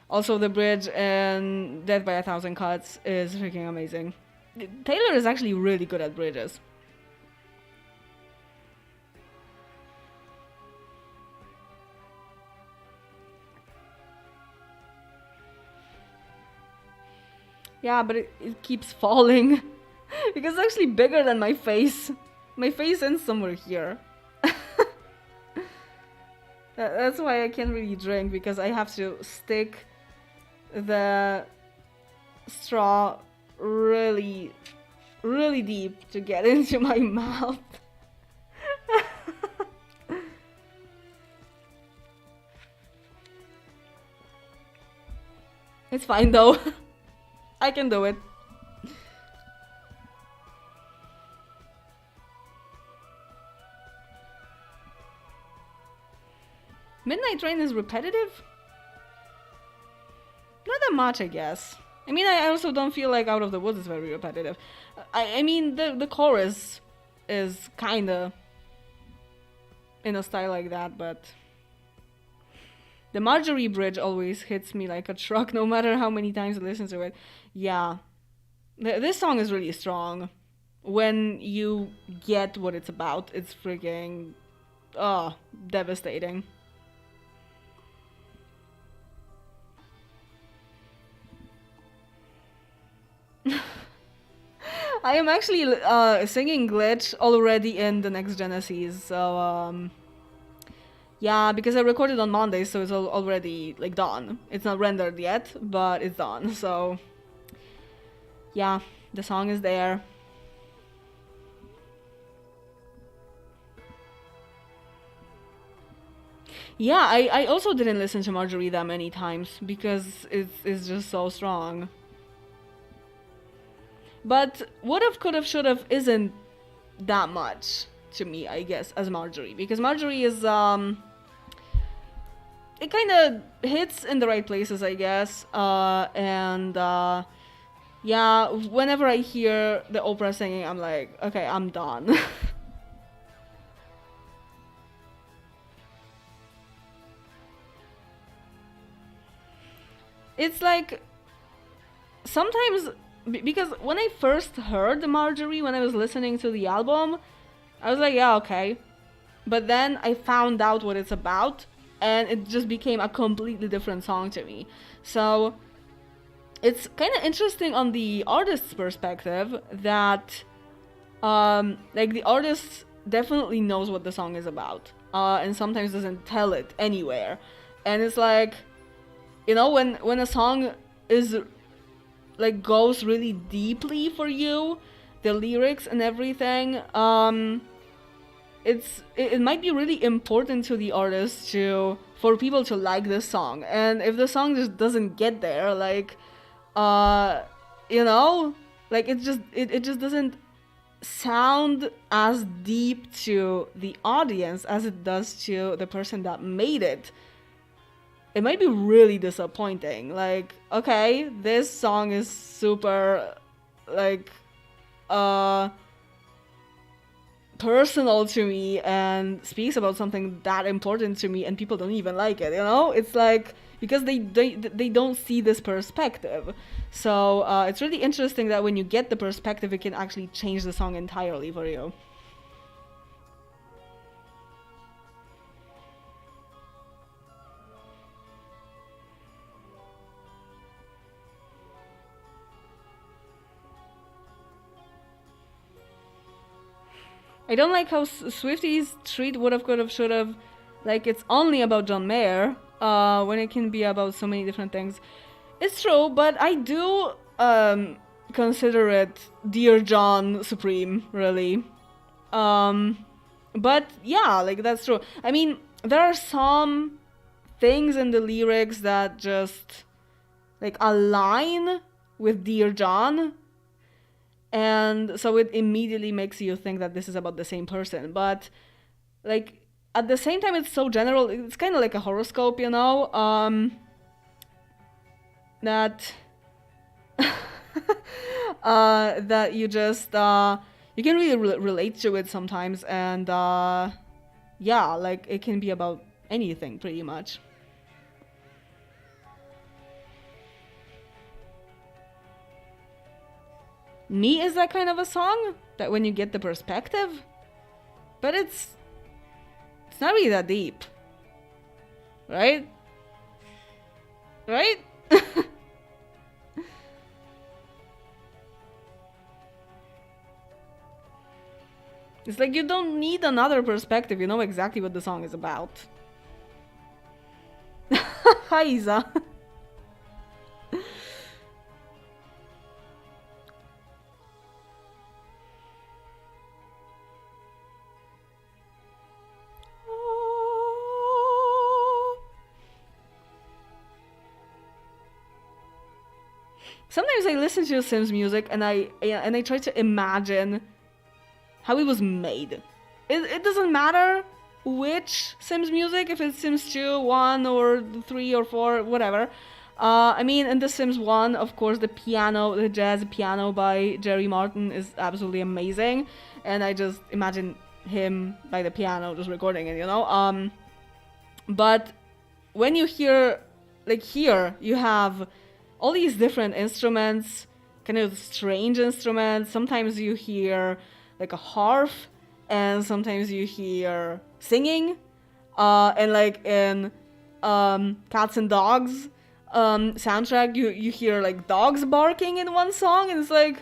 Also, the bridge in Death by a Thousand Cuts is freaking amazing. Taylor is actually really good at bridges. Yeah, but it keeps falling. Because it's actually bigger than my face. My face ends somewhere here. That's why I can't really drink, because I have to stick the straw really, really deep to get into my mouth. It's fine though. I can do it. Midnight Train is repetitive? Not that much, I guess. I mean, I also don't feel like Out of the Woods is very repetitive. I mean, the chorus is kinda in a style like that, but the Marjorie bridge always hits me like a truck no matter how many times I listen to it. Yeah. This song is really strong. When you get what it's about, it's freaking devastating. I am actually singing Glitch already in the next Genesis, so yeah, because I recorded on Monday, so it's already like done. It's not rendered yet, but it's done. So yeah, the song is there. Yeah, I also didn't listen to Marjorie that many times because it's just so strong. But would've, could've, should've isn't that much to me, I guess, as Marjorie. Because Marjorie is, it kind of hits in the right places, I guess. Yeah, whenever I hear the Oprah singing, I'm like, okay, I'm done. It's like, sometimes because when I first heard Marjorie, when I was listening to the album, I was like, yeah, okay. But then I found out what it's about, and it just became a completely different song to me. So it's kind of interesting on the artist's perspective that, like, the artist definitely knows what the song is about, and sometimes doesn't tell it anywhere. And it's like, you know, when a song is like goes really deeply for you, the lyrics and everything, it might be really important to the artist for people to like this song, and if the song just doesn't get there, like you know, like it just doesn't sound as deep to the audience as it does to the person that made it, it might be really disappointing. Like, okay, this song is super like personal to me and speaks about something that important to me, and people don't even like it, you know? It's like, because they don't see this perspective. So it's really interesting that when you get the perspective, it can actually change the song entirely for you. I don't like how Swiftie's treat would've, could've, should've, like it's only about John Mayer, when it can be about so many different things. It's true, but I do consider it Dear John Supreme, really. But yeah, like that's true. I mean, there are some things in the lyrics that just like align with Dear John, and so it immediately makes you think that this is about the same person. But like at the same time, it's so general. It's kind of like a horoscope, you know, that that you just you can really relate to it sometimes, and yeah, like it can be about anything pretty much. Me is that kind of a song that when you get the perspective, but it's not really that deep, right? Right? It's like you don't need another perspective, you know exactly what the song is about. Hi, Isa. Sometimes I listen to Sims music and I try to imagine how it was made. It doesn't matter which Sims music, if it's Sims 2, 1, or 3, or 4, whatever. I mean, in The Sims 1, of course, the jazz piano by Jerry Martin is absolutely amazing. And I just imagine him by the piano just recording it, you know? But when you hear, like here, you have all these different instruments, kind of strange instruments. Sometimes you hear like a harp, and sometimes you hear singing, and like in Cats and Dogs soundtrack, you hear like dogs barking in one song, and it's like,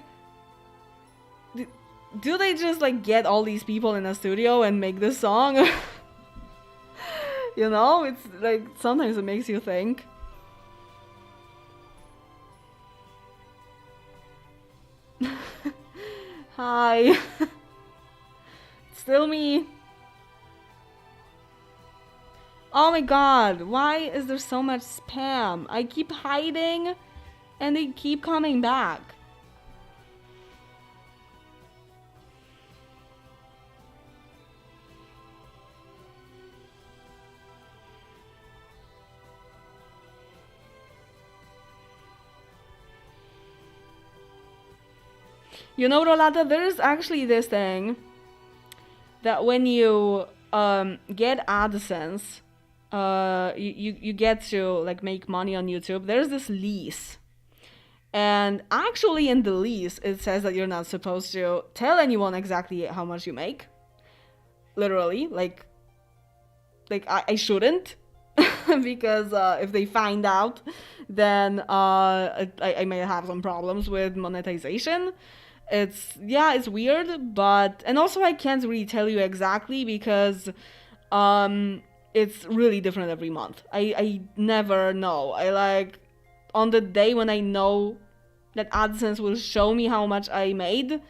do they just like get all these people in a studio and make this song? You know, it's like sometimes it makes you think. Hi. Still me. Oh my god, why is there so much spam? I keep hiding and they keep coming back. You know, Rolata, there is actually this thing that when you get AdSense, you get to like make money on YouTube. There's this lease, and actually in the lease it says that you're not supposed to tell anyone exactly how much you make. Literally, like I shouldn't, because if they find out, then I may have some problems with monetization. It's weird, but and also I can't really tell you exactly because it's really different every month. I never know. I like on the day when I know that AdSense will show me how much I made,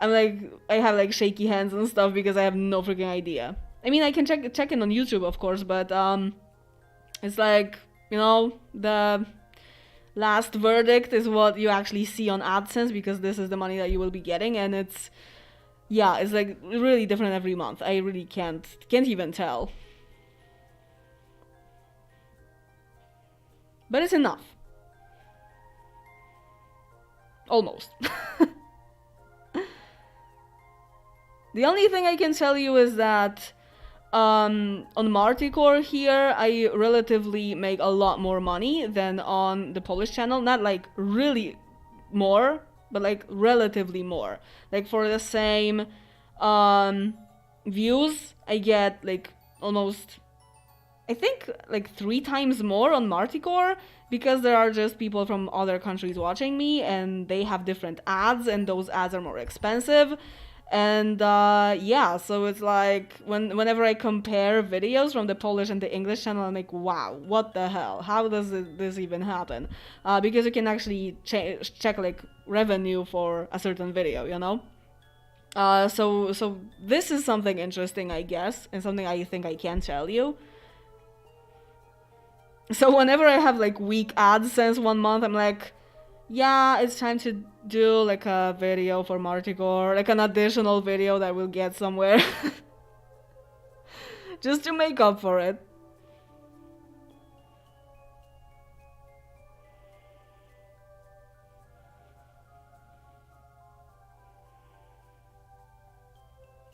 I have like shaky hands and stuff because I have no freaking idea. I mean, I can check it on YouTube, of course, but it's like, you know, the last verdict is what you actually see on AdSense, because this is the money that you will be getting, and it's like really different every month. I really can't even tell. But it's enough. Almost. The only thing I can tell you is that on Marticore here, I relatively make a lot more money than on the Polish channel. Not like really more, but like relatively more. Like for the same views, I get like almost, I think like 3 times more on Marticore, because there are just people from other countries watching me and they have different ads, and those ads are more expensive. And yeah, so it's like whenever I compare videos from the Polish and the English channel, I'm like, wow, what the hell? How does this even happen? Because you can actually check like revenue for a certain video, you know? So this is something interesting, I guess, and something I think I can tell you. So whenever I have like weak AdSense one month, I'm like, yeah, it's time to do like a video for Marticore, like an additional video that will get somewhere. Just to make up for it.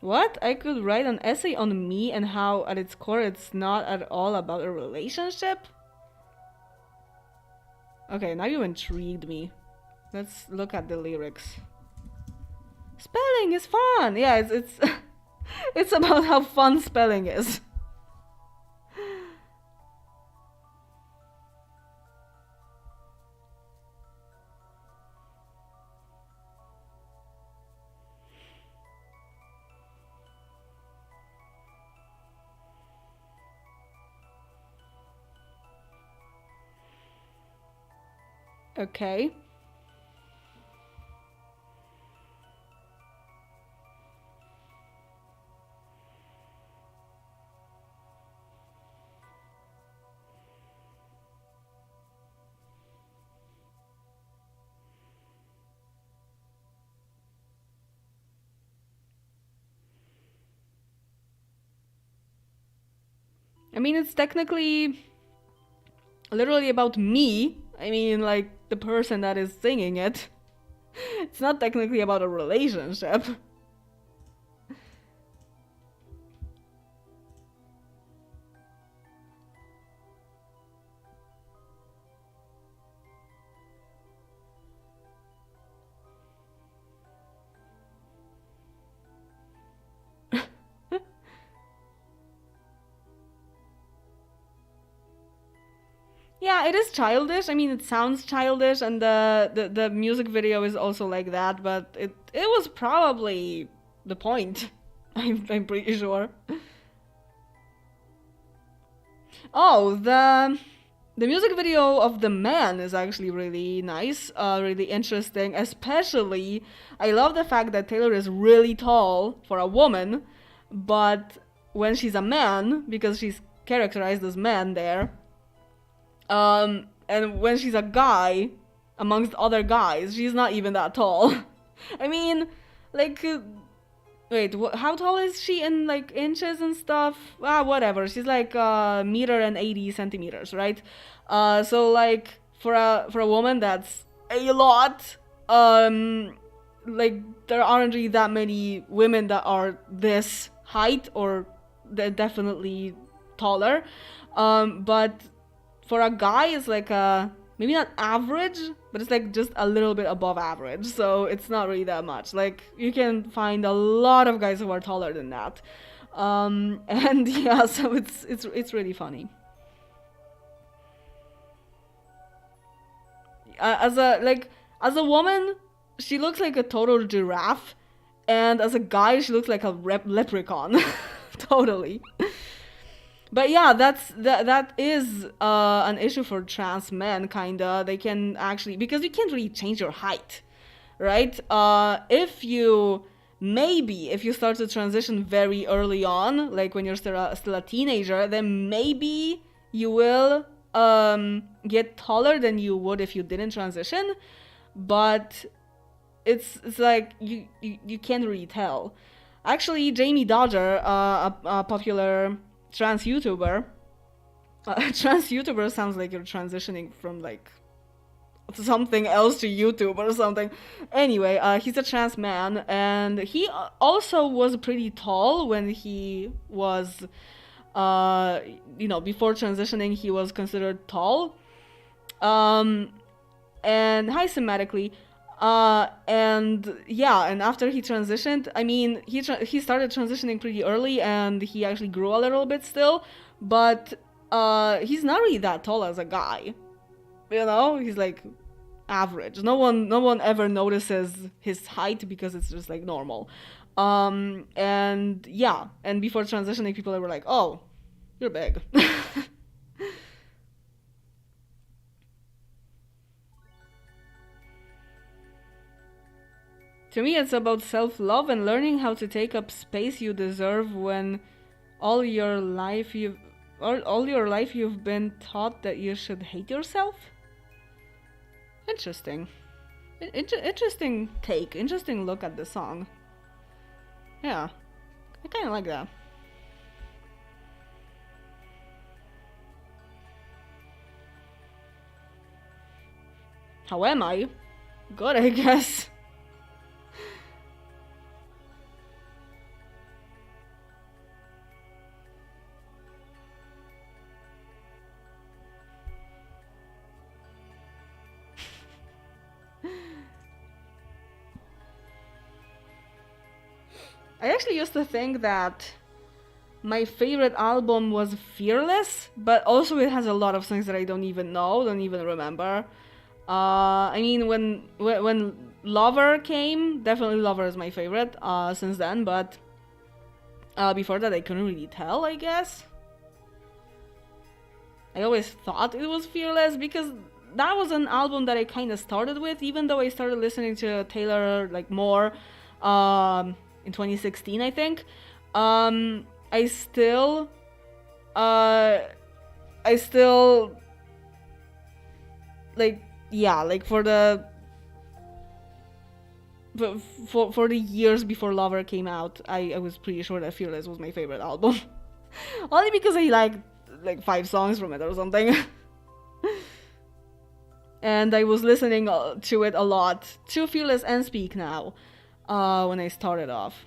What? I could write an essay on me and how at its core it's not at all about a relationship? Okay, now you intrigued me. Let's look at the lyrics. Spelling is fun! Yeah, it's it's about how fun spelling is. Okay. I mean, it's technically literally about me. I mean, like, the person that is singing it. It's not technically about a relationship. Yeah, it is childish. I mean, it sounds childish, and the music video is also like that, but it was probably the point. I'm pretty sure. Oh, the music video of the man is actually really nice, really interesting. Especially, I love the fact that Taylor is really tall for a woman, but when she's a man, because she's characterized as man there, and when she's a guy, amongst other guys, she's not even that tall. I mean, like, wait, how tall is she in, like, inches and stuff? Whatever, she's like, meter and 80 centimeters, right? So, like, for a woman, that's a lot. Like, there aren't really that many women that are this height, or they're definitely taller. But for a guy, it's like maybe not average, but it's like just a little bit above average. So it's not really that much. Like, you can find a lot of guys who are taller than that. And yeah, so it's really funny. As a woman, she looks like a total giraffe, and as a guy, she looks like a leprechaun. Totally. But yeah, that is an issue for trans men, kinda. They can actually, because you can't really change your height, right? If you maybe if you start to transition very early on, like when you're still a teenager, then maybe you will get taller than you would if you didn't transition. But it's like you can't really tell. Actually, Jamie Dodger, a popular trans YouTuber, trans YouTuber sounds like you're transitioning from like something else to YouTube or something. Anyway, he's a trans man, and he also was pretty tall when he was, before transitioning, he was considered tall. And high sematically. And yeah, and after he transitioned, I mean, he started transitioning pretty early, and he actually grew a little bit still, but he's not really that tall as a guy. He's like average. No one ever notices his height because it's just like normal. And yeah, and before transitioning, people were like, "Oh, you're big." To me, it's about self-love and learning how to take up space you deserve when all your life you've been taught that you should hate yourself. Interesting. Interesting take. Interesting look at the song. Yeah, I kind of like that. How am I? Good, I guess. I actually used to think that my favorite album was Fearless, but also it has a lot of songs that I don't even know, don't even remember. I mean, when Lover came, definitely Lover is my favorite since then, but before that I couldn't really tell, I guess. I always thought it was Fearless because that was an album that I kind of started with, even though I started listening to Taylor like more in 2016, I think. I still like, yeah, like for the years before Lover came out, I was pretty sure that Fearless was my favorite album. Only because I liked like 5 songs from it or something. And I was listening to it a lot, to Fearless and Speak Now, when I started off.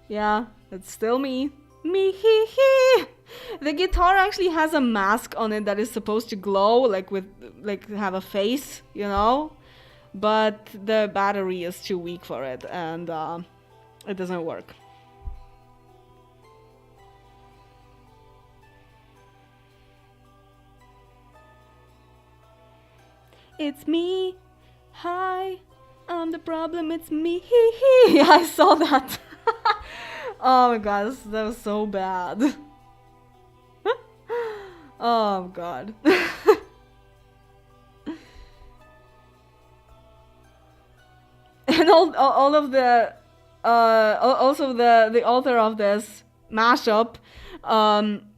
Yeah, it's still me. Me hee hee. The guitar actually has a mask on it that is supposed to glow, like have a face, But the battery is too weak for it, and it doesn't work. It's me. Hi. I'm the problem. It's me. Hee hee. Yeah, I saw that. Oh my god, that was so bad. Oh god. And all of the also the author of this mashup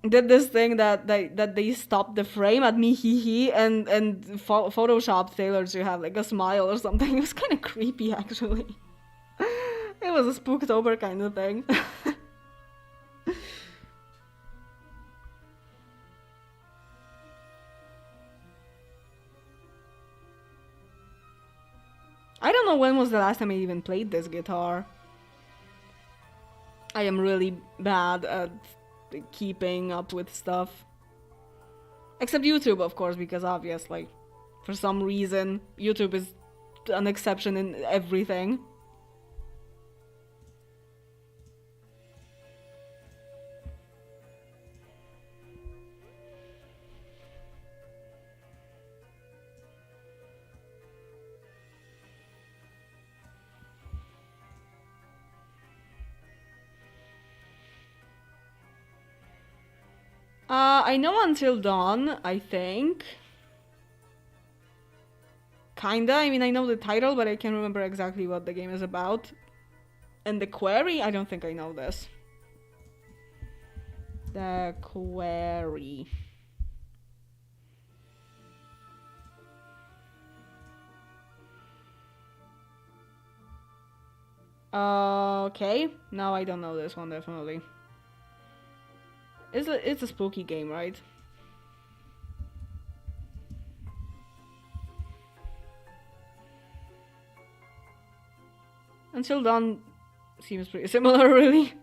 did this thing that they stopped the frame at me hee hee and photoshopped Taylor to have like a smile or something. It was kind of creepy actually. It was a Spooktober kind of thing. I don't know when was the last time I even played this guitar. I am really bad at keeping up with stuff. Except YouTube, of course, because obviously, for some reason, YouTube is an exception in everything. I know Until Dawn, I think. kinda. I mean, I know the title, but I can't remember exactly what the game is about. And the Quarry? I don't think I know this. The Quarry. Okay. No, I don't know this one, definitely. It's a spooky game, right? Until Dawn seems pretty similar, really.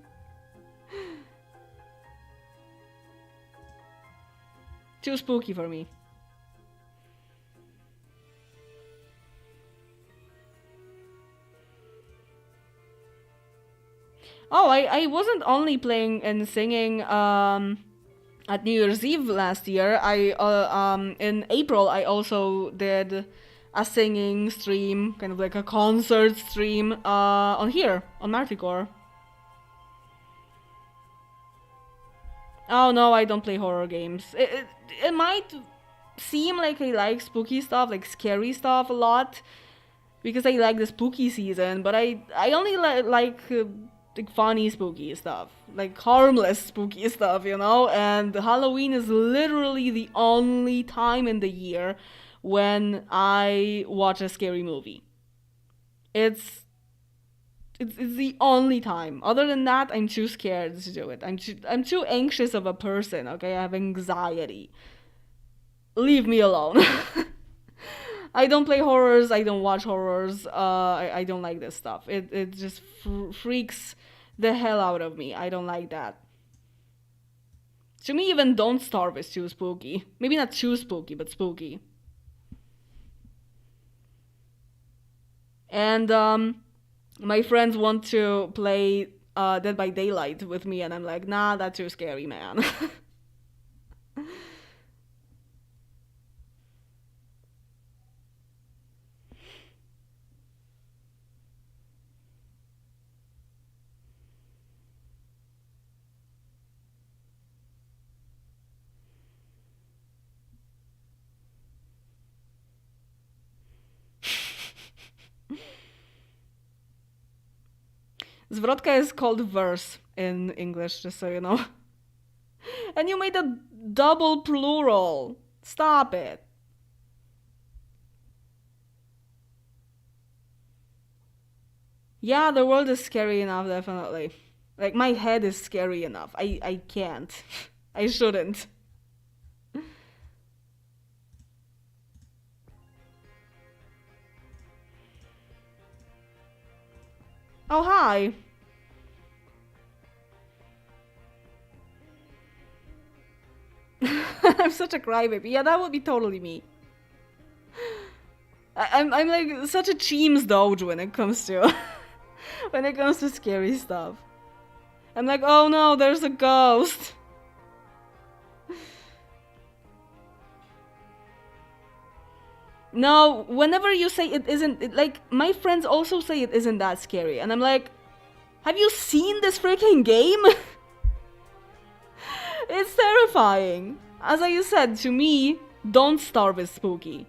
Too spooky for me. Oh, I wasn't only playing and singing at New Year's Eve last year. In April I also did a singing stream, kind of like a concert stream on here on Marticore. Oh no, I don't play horror games. It might seem like I like spooky stuff, like scary stuff a lot, because I like the spooky season, but I only like funny spooky stuff, like harmless spooky stuff, you know. And Halloween is literally the only time in the year when I watch a scary movie. It's the only time. Other than that, I'm too scared to do it. I'm too anxious of a person. Okay, I have anxiety. Leave me alone. I don't play horrors. I don't watch horrors. I don't like this stuff. It just freaks the hell out of me. I don't like that. To me, even Don't Starve is too spooky. Maybe not too spooky, but spooky. And my friends want to play Dead by Daylight with me, and I'm like, nah, that's too scary, man. Zwrotka is called verse in English, just so you know. And you made a double plural. Stop it. Yeah, the world is scary enough, definitely. Like, my head is scary enough. I can't. I shouldn't. Oh, hi. I'm such a crybaby. Yeah, that would be totally me. I'm like such a Cheems Doge when it comes to when it comes to scary stuff. I'm like, oh no, there's a ghost. No, whenever you say it isn't, like, my friends also say it isn't that scary, and I'm like, have you seen this freaking game? It's terrifying. As I said, to me, Don't Starve is spooky.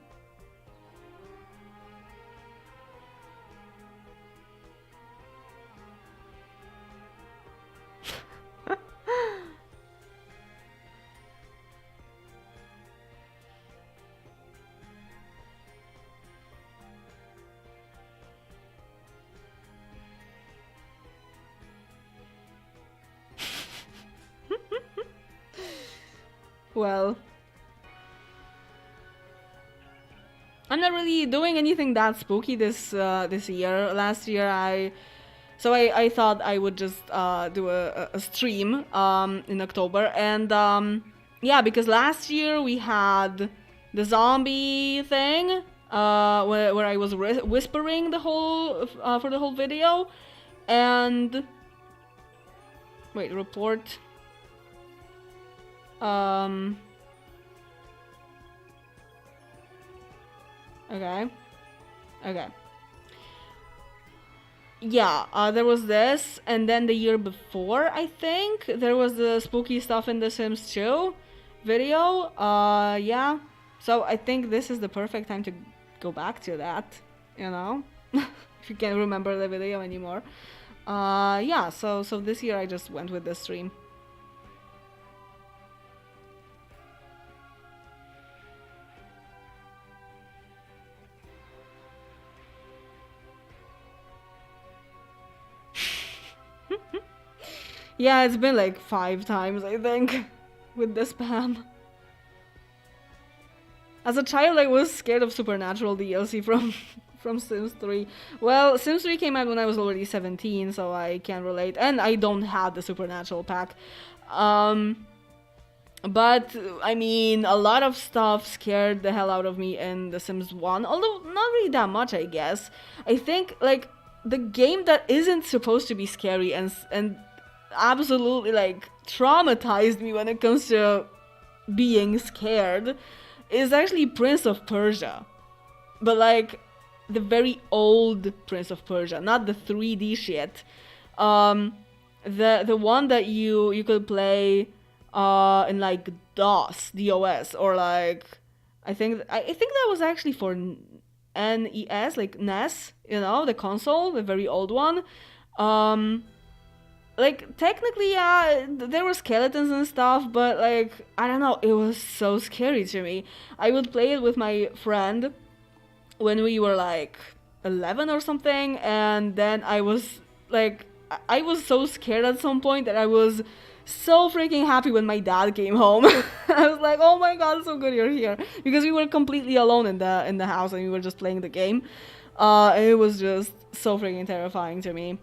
Well, I'm not really doing anything that spooky this year. Last year I thought I would just do a stream in October, and yeah, because last year we had the zombie thing where I was whispering the whole for the whole video, and wait, report. Okay. Okay. Yeah, there was this, and then the year before, I think, there was the spooky stuff in The Sims 2 video. Yeah. So I think this is the perfect time to go back to that, you know? If you can't remember the video anymore. Yeah, so this year I just went with the stream. Yeah, it's been like 5 times, I think, with the spam. As a child, I was scared of Supernatural DLC from Sims 3. Well, Sims 3 came out when I was already 17, so I can't relate. And I don't have the Supernatural pack. But, I mean, a lot of stuff scared the hell out of me in The Sims 1. Although, not really that much, I guess. I think, like, the game that isn't supposed to be scary and absolutely, like, traumatized me when it comes to being scared is actually Prince of Persia. But, like, the very old Prince of Persia, not the 3D shit. The one that you could play in like DOS, or like I think that was actually for NES, like NES, you know, the console, the very old one. Like technically, yeah, there were skeletons and stuff, but like I don't know, it was so scary to me. I would play it with my friend when we were like 11 or something, and then I was like, I was so scared at some point that I was so freaking happy when my dad came home. I was like, oh my god, so good you're here, because we were completely alone in the house and we were just playing the game, and it was just so freaking terrifying to me.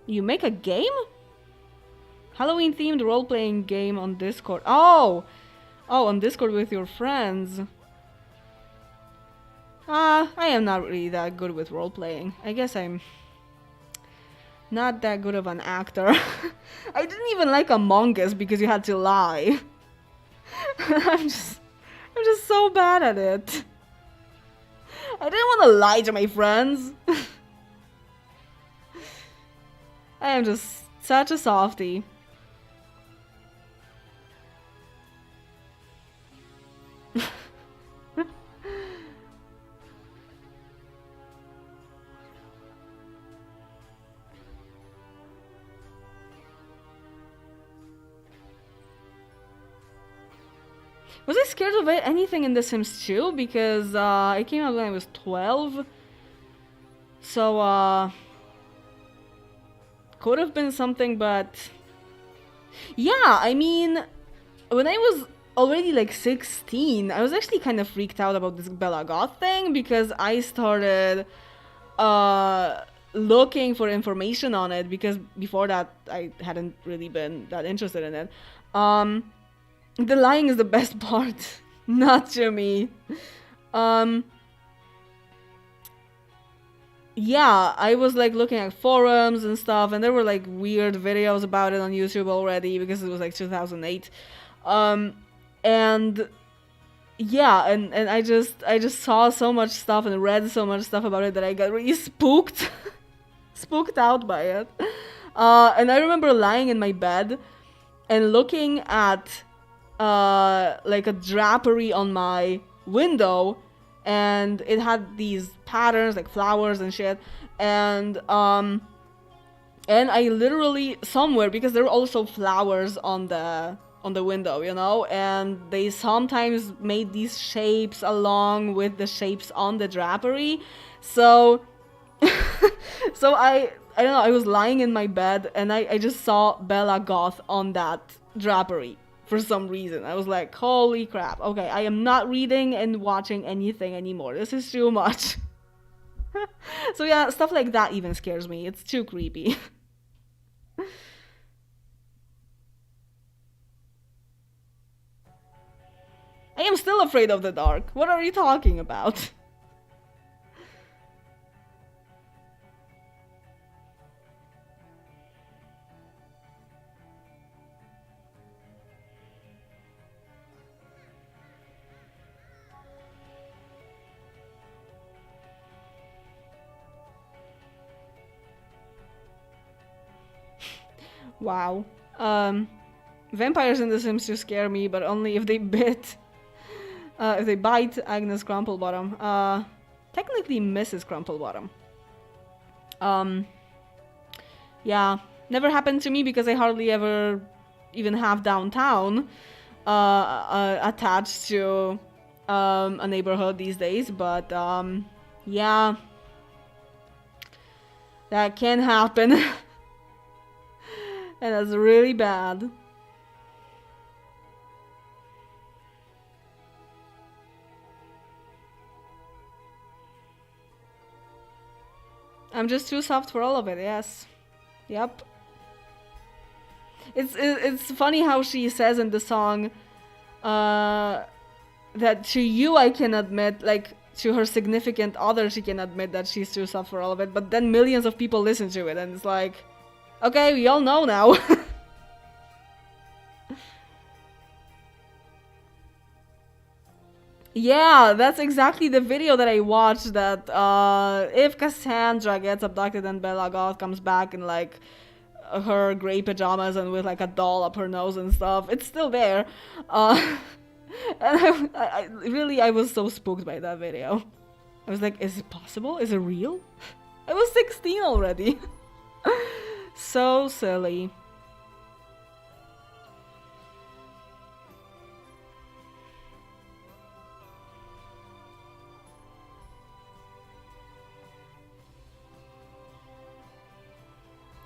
You make a game? Halloween themed role-playing game on Discord. Oh, on Discord with your friends. I am not really that good with role-playing. I guess I'm not that good of an actor. I didn't even like Among Us because you had to lie. I'm just so bad at it. I didn't want to lie to my friends. I am just such a softie. Was I scared of anything in The Sims 2? Because it came out when I was 12. So could have been something, but yeah, I mean, when I was already like 16, I was actually kind of freaked out about this Bella Goth thing, because I started looking for information on it, because before that I hadn't really been that interested in it. The lying is the best part, not to me. Yeah, I was like looking at forums and stuff, and there were like weird videos about it on YouTube already, because it was like 2008. And yeah, and I just saw so much stuff and read so much stuff about it that I got really spooked. Spooked out by it. And I remember lying in my bed and looking at like a drapery on my window, and it had these patterns like flowers and shit, and I literally somewhere, because there were also flowers on the window, you know, and they sometimes made these shapes along with the shapes on the drapery. So so I don't know, I was lying in my bed and I just saw Bella Goth on that drapery for some reason. I was like, holy crap, okay, I am not reading and watching anything anymore. This is too much. So yeah, stuff like that even scares me. It's too creepy. I am still afraid of the dark. What are you talking about? Wow. Vampires in The Sims do scare me, but only if they bite. If they bite Agnes Crumplebottom. Technically Mrs. Crumplebottom. Yeah, never happened to me because I hardly ever even have downtown attached to a neighborhood these days, but yeah, that can happen. And that's really bad. I'm just too soft for all of it, yes. Yep. It's funny how she says in the song that to you I can admit, like, to her significant other she can admit that she's too soft for all of it, but then millions of people listen to it and it's like, okay, we all know now. Yeah, that's exactly the video that I watched, that if Cassandra gets abducted and Bella Goth comes back in like her gray pajamas and with like a doll up her nose and stuff, it's still there. And I was so spooked by that video. I was like, is it possible? Is it real? I was 16 already. So silly.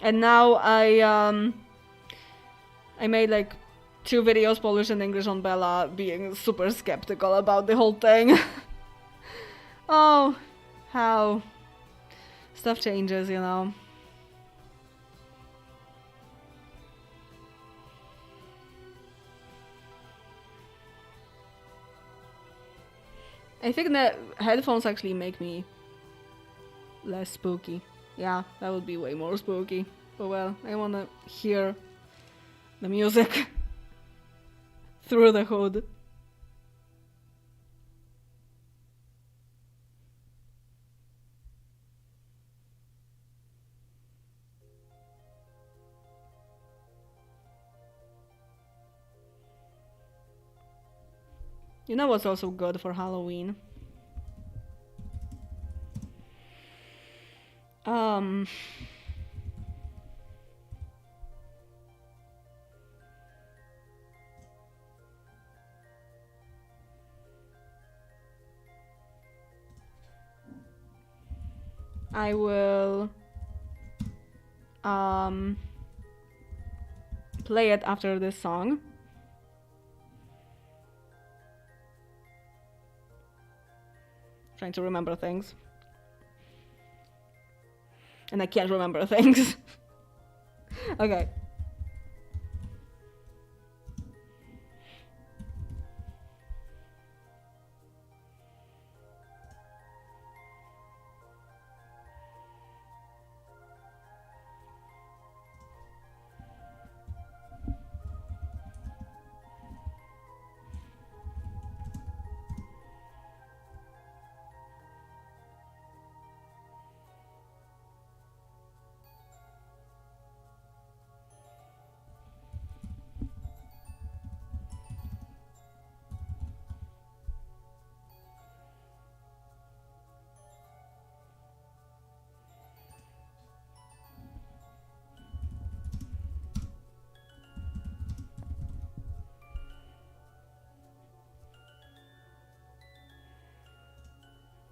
And now I made like 2 videos, Polish and English, on Bella being super skeptical about the whole thing. Oh, how stuff changes, you know. I think that headphones actually make me less spooky. Yeah, that would be way more spooky. But well, I wanna hear the music through the hood. You know what's also good for Halloween? I will play it after this song. Trying to remember things. And I can't remember things. Okay.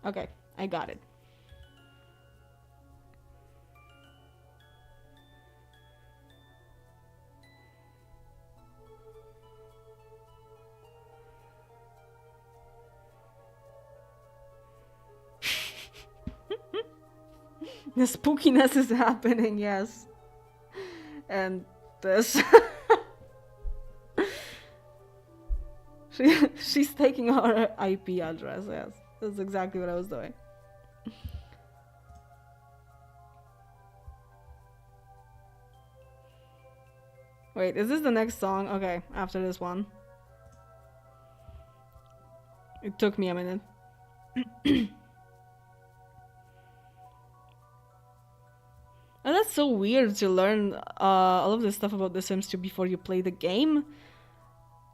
Okay, I got it. The spookiness is happening, yes. And this. She's taking our IP address, yes. That's exactly what I was doing. Wait, is this the next song? Okay, after this one. It took me a minute. Oh, that's that's so weird to learn all of this stuff about The Sims 2 before you play the game.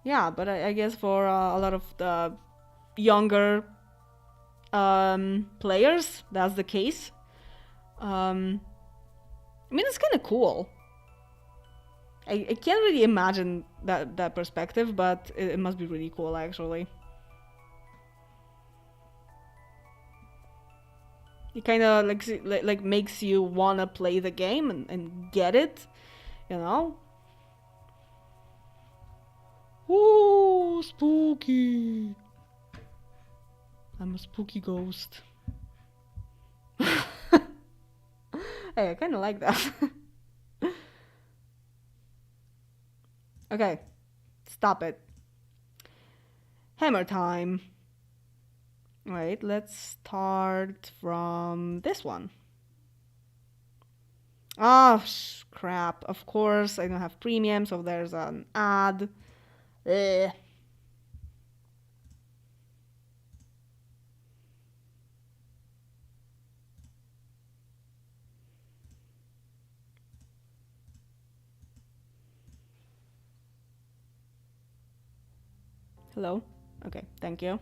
Yeah, but I guess for a lot of the younger players, that's the case. I mean, it's kind of cool. I can't really imagine that perspective, but it must be really cool, actually. It kind of like makes you wanna play the game and get it, you know? Ooh, spooky! I'm a spooky ghost. Hey, I kind of like that. Okay, stop it. Hammer time. Wait, let's start from this one. Oh, crap. Of course, I don't have premium, so there's an ad. Ugh. Hello? Okay, thank you.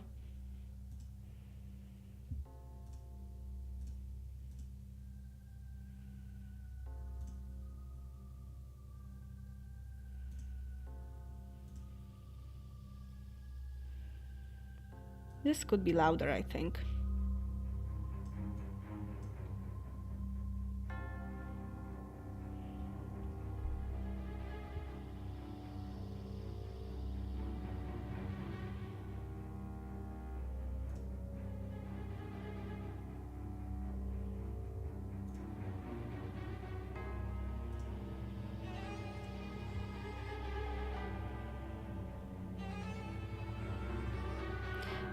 This could be louder, I think.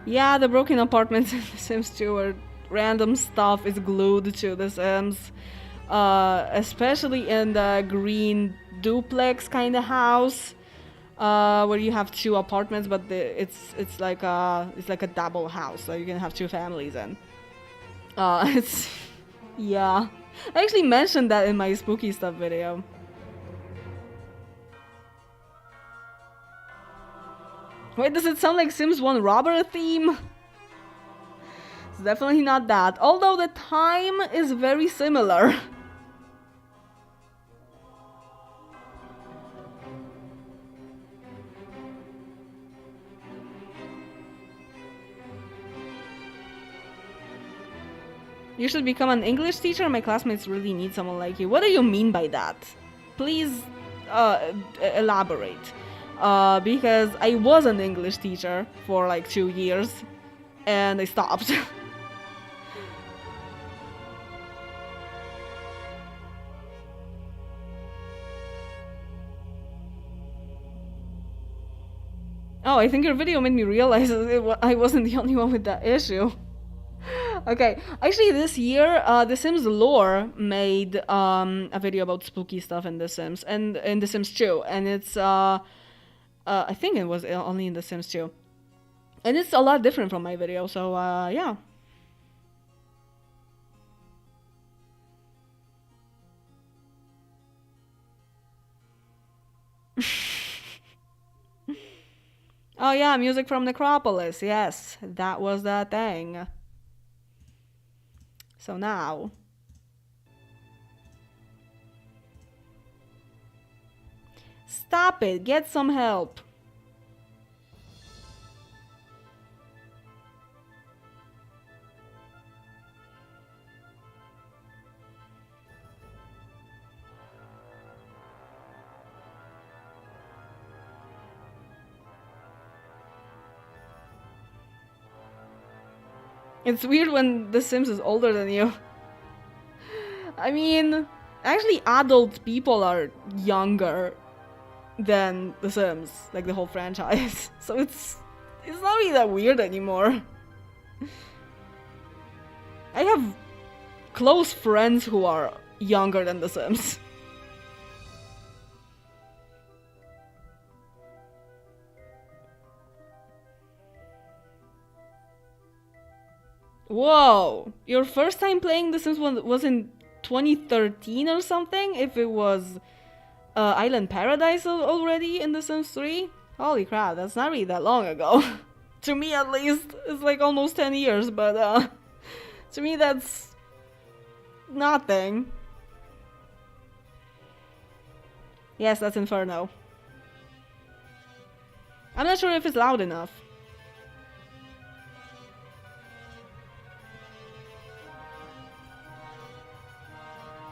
Yeah, the broken apartments in The Sims 2 where random stuff is glued to The Sims. Especially in the green duplex kind of house, where you have two apartments, but it's like a double house, so you can have two families in. It's yeah. I actually mentioned that in my spooky stuff video. Wait, does it sound like Sims 1 robber theme? It's definitely not that, although the time is very similar. You should become an English teacher? My classmates really need someone like you. What do you mean by that? Please elaborate. Because I was an English teacher for like 2 years and I stopped. Oh, I think your video made me realize I wasn't the only one with that issue. Okay, actually this year, The Sims Lore made a video about spooky stuff in The Sims, and in The Sims 2, and it's, I think it was only in The Sims 2. And it's a lot different from my video, so, yeah. Oh yeah, music from Necropolis, yes, that was the thing. So now... Stop it, get some help. It's weird when The Sims is older than you. I mean, actually adult people are younger than The Sims, like the whole franchise. So it's not really that weird anymore. I have close friends who are younger than The Sims. Whoa! Your first time playing The Sims was in 2013 or something, if it was Island Paradise already in The Sims 3. Holy crap, that's not really that long ago. To me at least, it's like almost 10 years, but to me that's nothing. Yes, that's Inferno. I'm not sure if it's loud enough.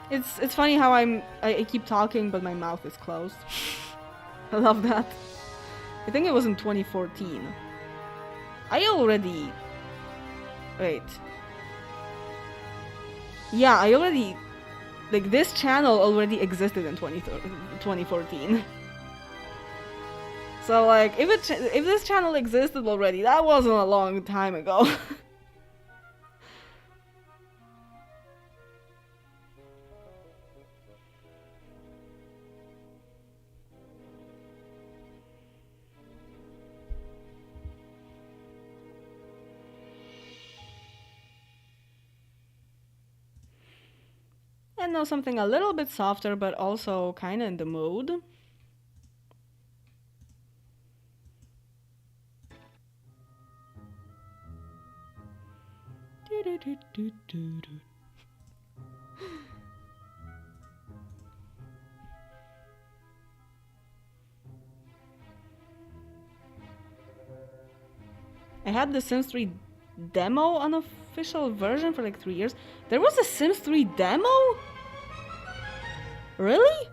It's funny how I keep talking but my mouth is closed. I love that. I think it was in 2014. Wait. Yeah, like this channel already existed in 2014. So like if this channel existed already, that wasn't a long time ago. And now something a little bit softer, but also kind of in the mood. I had the Sims 3 demo, unofficial version, for like 3 years. There was a Sims 3 demo? Really?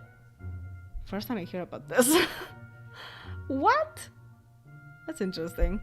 First time I hear about this. What? That's interesting.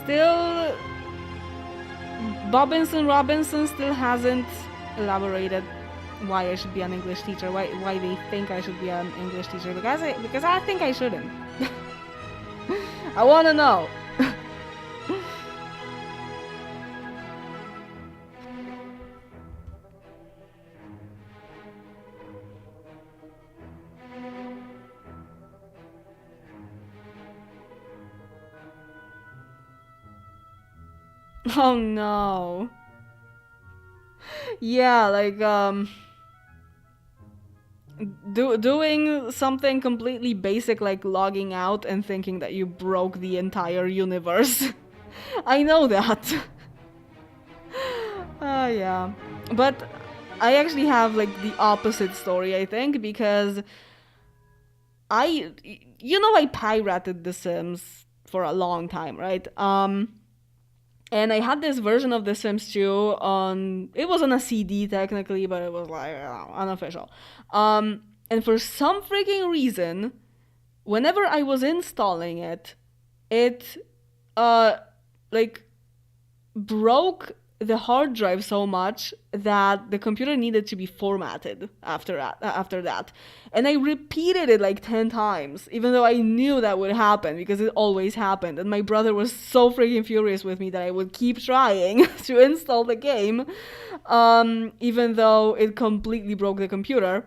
Still, Robinson still hasn't elaborated why I should be an English teacher, why they think I should be an English teacher, because I think I shouldn't. I wanna know. Oh no. Yeah, like doing something completely basic like logging out and thinking that you broke the entire universe. I know that. Yeah. But I actually have like the opposite story, I think, because I pirated The Sims for a long time, right? And I had this version of The Sims 2 it was on a CD technically, but it was like unofficial. And for some freaking reason, whenever I was installing it, it like broke the hard drive so much that the computer needed to be formatted after that. And I repeated it like 10 times, even though I knew that would happen because it always happened. And my brother was so freaking furious with me that I would keep trying to install the game, even though it completely broke the computer.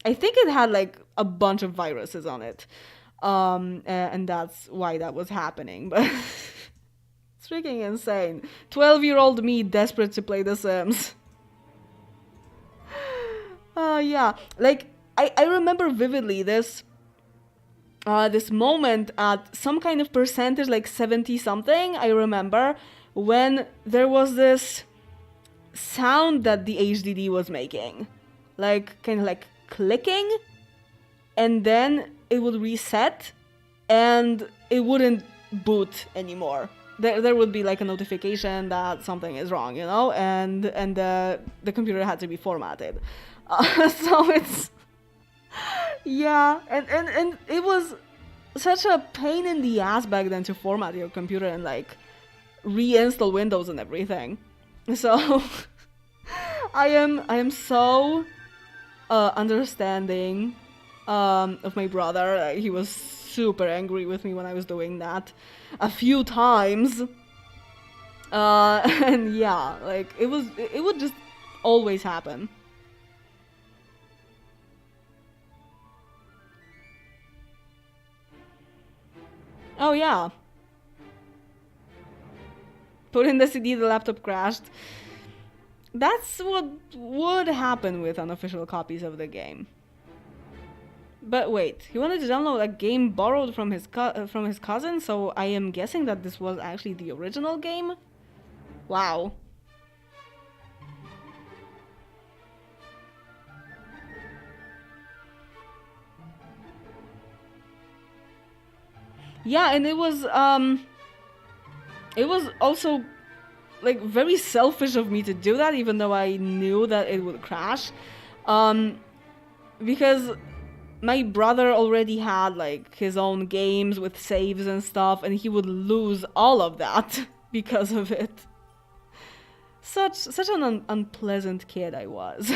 I think it had like a bunch of viruses on it. And that's why that was happening. But it's freaking insane. 12-year-old me desperate to play The Sims. Yeah. Like, I remember vividly this moment at some kind of percentage, like 70 something, I remember, when there was this sound that the HDD was making. Like, kind of like clicking, and then it would reset, and it wouldn't boot anymore. There would be like a notification that something is wrong, and the computer had to be formatted. So it's, yeah, and it was such a pain in the ass back then to format your computer and like reinstall Windows and everything. So I am so understanding of my brother. He was super angry with me when I was doing that a few times. And yeah, like it would just always happen. Oh yeah. Put in the CD, the laptop crashed. That's what would happen with unofficial copies of the game. But wait, he wanted to download a game borrowed from his cousin, so I am guessing that this was actually the original game? Wow. Yeah, and it was also like very selfish of me to do that, even though I knew that it would crash. Because my brother already had like his own games with saves and stuff, and he would lose all of that because of it. Such an unpleasant kid I was.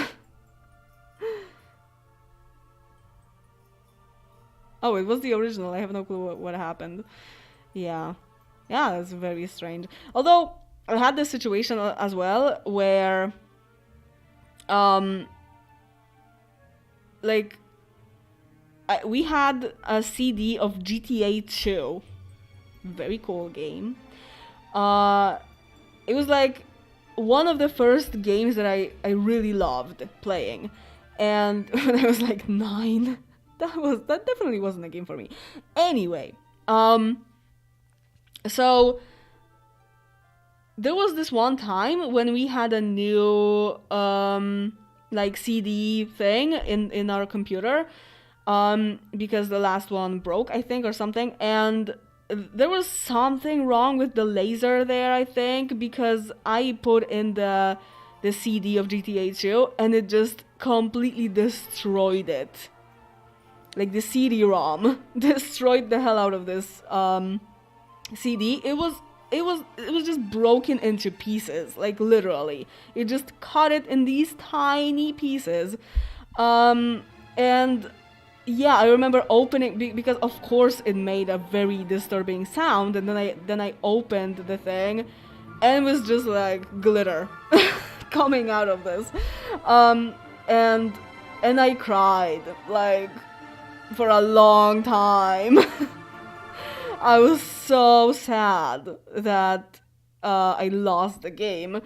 Oh, it was the original. I have no clue what happened. Yeah. Yeah, that's very strange. Although, I had this situation as well where, um, like, we had a CD of GTA 2. Very cool game. It was like one of the first games that I really loved playing. And when I was like 9, that definitely wasn't a game for me. Anyway, so there was this one time when we had a new like CD thing in our computer, because the last one broke, I think, or something, and there was something wrong with the laser there, I think, because I put in the CD of GTA 2 and it just completely destroyed it. Like the CD-ROM destroyed the hell out of this CD. It was just broken into pieces, like literally. It just cut it in these tiny pieces. And yeah, I remember opening because of course it made a very disturbing sound, and then I opened the thing and it was just like glitter coming out of this. And I cried like for a long time. I was so sad that I lost the game.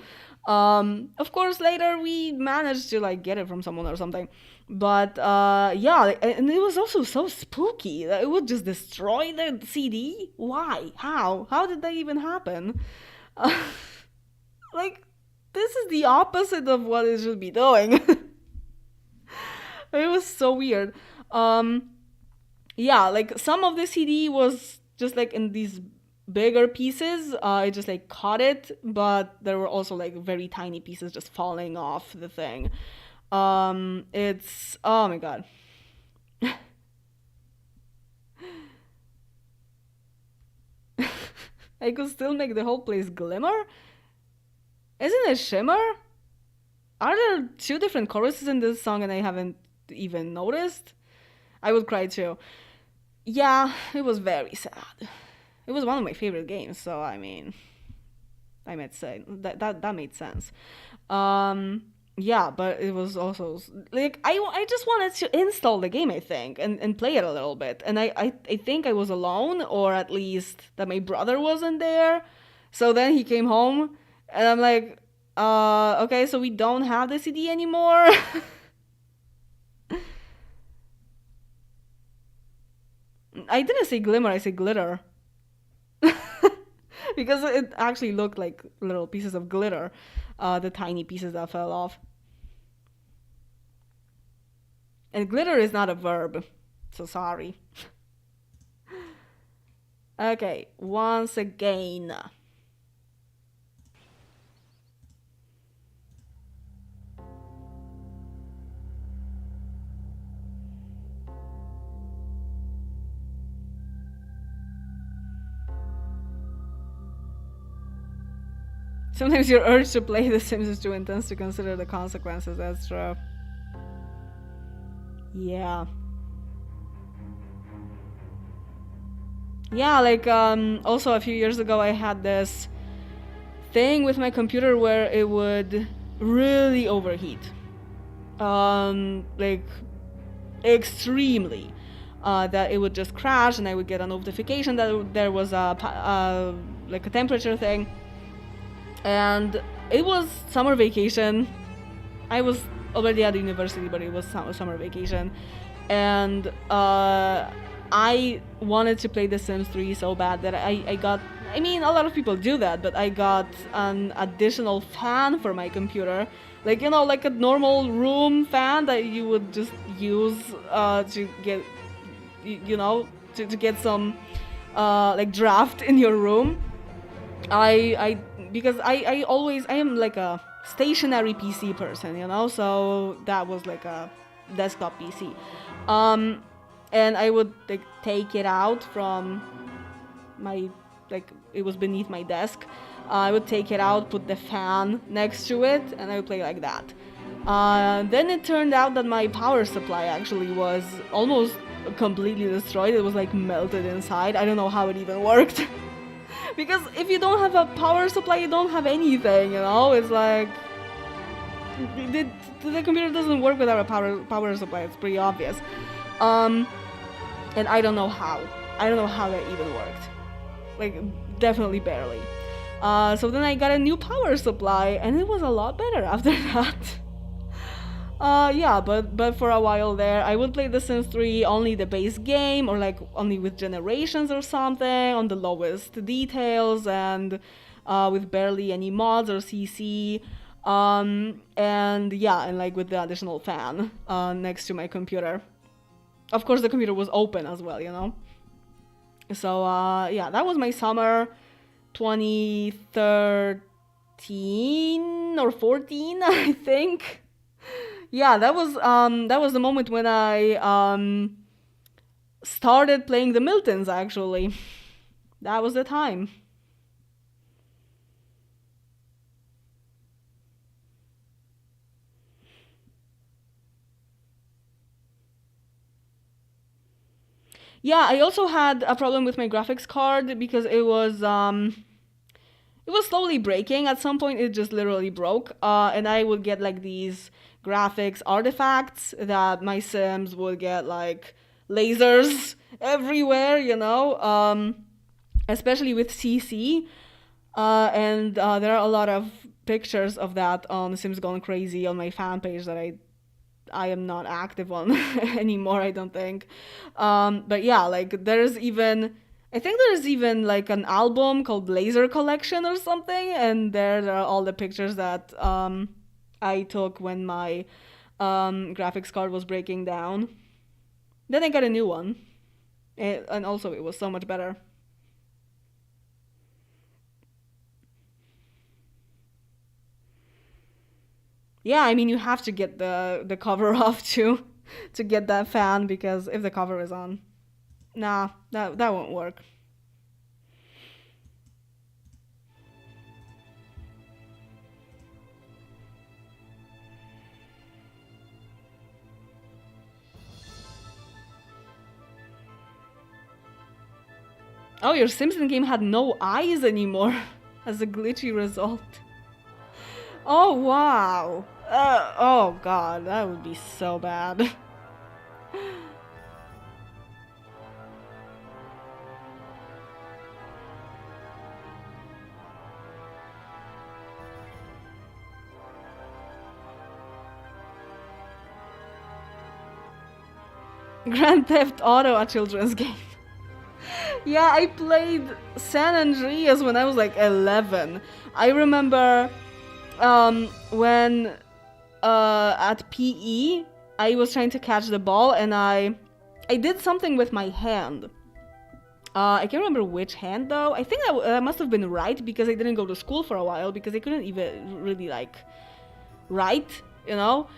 Of course, later we managed to like get it from someone or something. But yeah, and it was also so spooky that it would just destroy the CD. Why? How? How did that even happen? Like, this is the opposite of what it should be doing. It was so weird. Yeah, like some of the CD was just like in these bigger pieces. I just like caught it, but there were also like very tiny pieces just falling off the thing. It's, oh my god. I could still make the whole place glimmer? Isn't it shimmer? Are there two different choruses in this song and I haven't even noticed? I would cry too. Yeah, it was very sad. It was one of my favorite games, so I mean, I might say that made sense. Yeah, but it was also like I just wanted to install the game, I think, and play it a little bit. And I think I was alone, or at least that my brother wasn't there. So then he came home and I'm like, okay, so we don't have the CD anymore. I didn't say glimmer, I said glitter. Because it actually looked like little pieces of glitter, the tiny pieces that fell off. And glitter is not a verb, so sorry. Okay, once again. Sometimes your urge to play The Sims is too intense to consider the consequences. That's true. Yeah. Yeah, like, also a few years ago I had this thing with my computer where it would really overheat. Like, extremely. That it would just crash and I would get a notification that there was like a temperature thing. And it was summer vacation. I was already at university, but it was summer vacation. And I wanted to play The Sims 3 so bad that I got, I mean, a lot of people do that, but I got an additional fan for my computer. Like, you know, like a normal room fan that you would just use to get, you know, to get some like draft in your room. Because I am like a stationary PC person, you know, so that was like a desktop PC. And I would like take it out from my, like, it was beneath my desk. I would take it out, put the fan next to it, and I would play like that. Then it turned out that my power supply actually was almost completely destroyed. It was like melted inside. I don't know how it even worked. Because if you don't have a power supply, you don't have anything, you know? It's like, the computer doesn't work without a power supply. It's pretty obvious. And I don't know how. I don't know how that even worked. Like, definitely barely. So then I got a new power supply, and it was a lot better after that. Yeah, but for a while there, I would play The Sims 3 only the base game, or like only with generations or something, on the lowest details, and with barely any mods or CC. And yeah, and like with the additional fan next to my computer. Of course, the computer was open as well, you know? So, yeah, that was my summer 2013 or 14, I think. Yeah, that was the moment when I started playing the Miltons, actually. That was the time. Yeah, I also had a problem with my graphics card because it was slowly breaking. At some point, it just literally broke, and I would get like these graphics artifacts that my Sims would get like lasers everywhere, you know, especially with CC. And there are a lot of pictures of that on Sims Gone Crazy on my fan page that I am not active on anymore, I don't think. But yeah, like I think there's even like an album called Laser Collection or something, and there are all the pictures that I took when my graphics card was breaking down. Then I got a new one, and also it was so much better. Yeah, I mean, you have to get the cover off to get that fan, because if the cover is on, nah, that won't work. Oh, your Simpson game had no eyes anymore as a glitchy result. Oh, wow. Oh, God, that would be so bad. Grand Theft Auto, a children's game. Yeah, I played San Andreas when I was like 11. I remember when at PE I was trying to catch the ball and I did something with my hand. I can't remember which hand though. I think that must have been right, because I didn't go to school for a while because I couldn't even really like write, you know?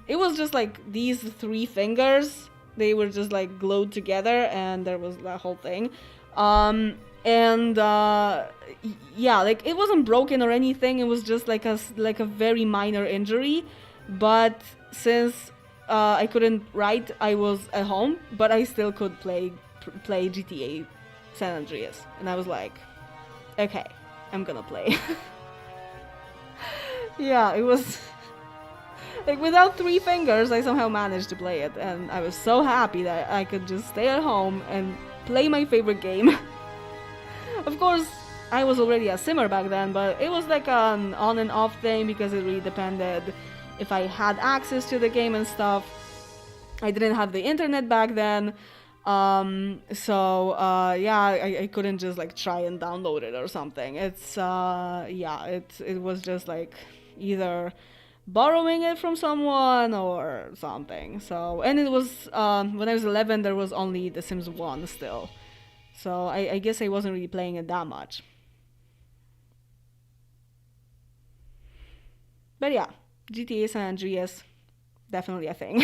It was just like these three fingers. They were just like glued together and there was the whole thing. And yeah, like it wasn't broken or anything. It was just like a very minor injury. But since I couldn't write, I was at home, but I still could play GTA San Andreas, and I was like, okay, I'm gonna play. Yeah, it was like without three fingers, I somehow managed to play it, and I was so happy that I could just stay at home and play my favorite game. Of course, I was already a simmer back then, but it was like an on and off thing because it really depended if I had access to the game and stuff. I didn't have the internet back then, so yeah, I couldn't just like try and download it or something. It's yeah, it was just like either borrowing it from someone or something. So, and it was when I was 11, there was only The Sims 1 still. So I guess I wasn't really playing it that much. But yeah, GTA San Andreas, definitely a thing.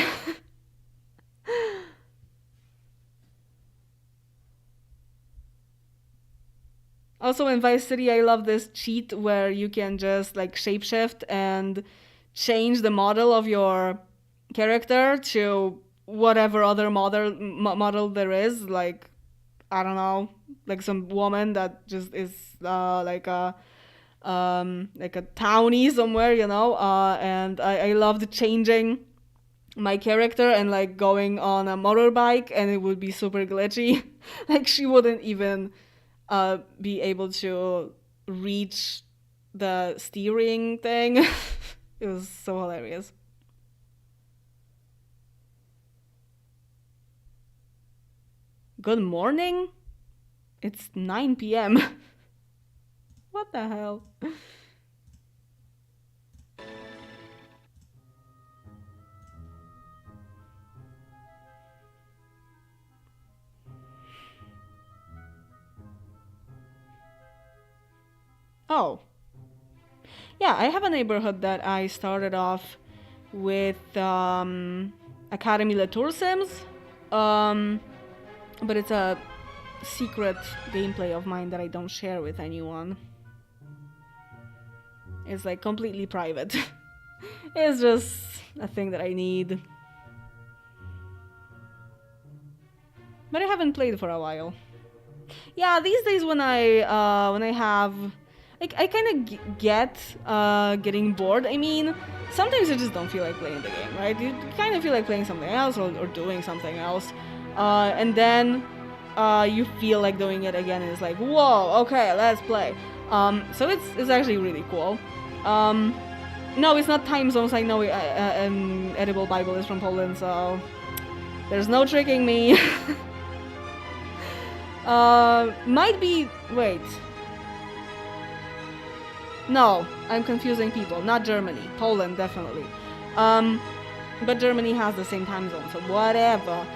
Also in Vice City, I love this cheat where you can just like shapeshift and change the model of your character to whatever other model there is. Like, I don't know, like some woman that just is like a townie somewhere, you know. And I loved changing my character and like going on a motorbike, and it would be super glitchy. Like she wouldn't even be able to reach the steering thing. It was so hilarious. Good morning? It's 9 p.m. What the hell? Oh. Yeah, I have a neighborhood that I started off with Academy Latour Sims. Um, but it's a secret gameplay of mine that I don't share with anyone. It's like completely private. It's just a thing that I need. But I haven't played for a while. Yeah, these days when I have like I kind of get getting bored. I mean, sometimes you just don't feel like playing the game, right? You kind of feel like playing something else or doing something else, and then you feel like doing it again, and it's like, whoa, okay, let's play. So it's actually really cool. No, it's not time zones. I know Edible Bible is from Poland, so there's no tricking me. Might be. Wait. No, I'm confusing people. Not Germany. Poland, definitely. But Germany has the same time zone, so whatever.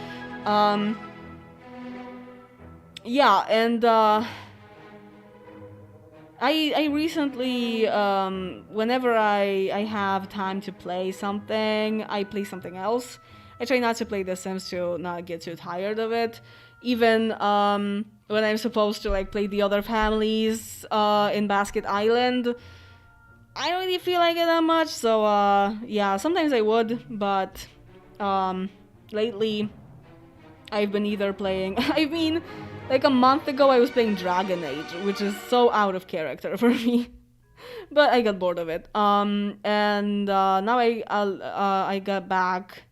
Yeah, and I recently, whenever I have time to play something, I play something else. I try not to play The Sims to not get too tired of it. Even when I'm supposed to like play the other families in Basket Island, I don't really feel like it that much. So yeah, sometimes I would, but lately I've been either playing. I mean, like a month ago I was playing Dragon Age, which is so out of character for me. But I got bored of it. And now I got back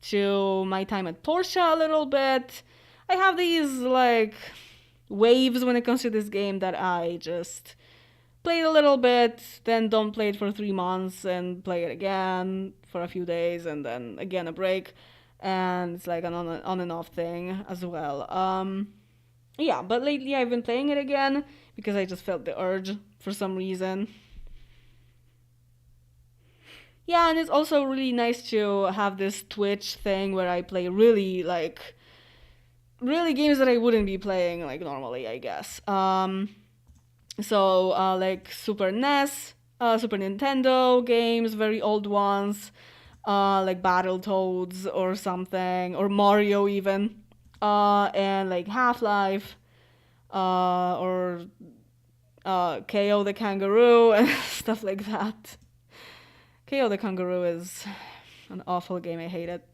to my time at Porsche a little bit. I have these like waves when it comes to this game that I just play it a little bit, then don't play it for 3 months and play it again for a few days and then again a break. And it's like an on and off thing as well. Yeah, but lately I've been playing it again because I just felt the urge for some reason. Yeah, and it's also really nice to have this Twitch thing where I play really games that I wouldn't be playing like normally, I guess. So like Super NES, Super Nintendo games, very old ones, like Battletoads or something, or Mario even, and like Half-Life. or KO the Kangaroo and stuff like that. KO the Kangaroo is an awful game, I hate it.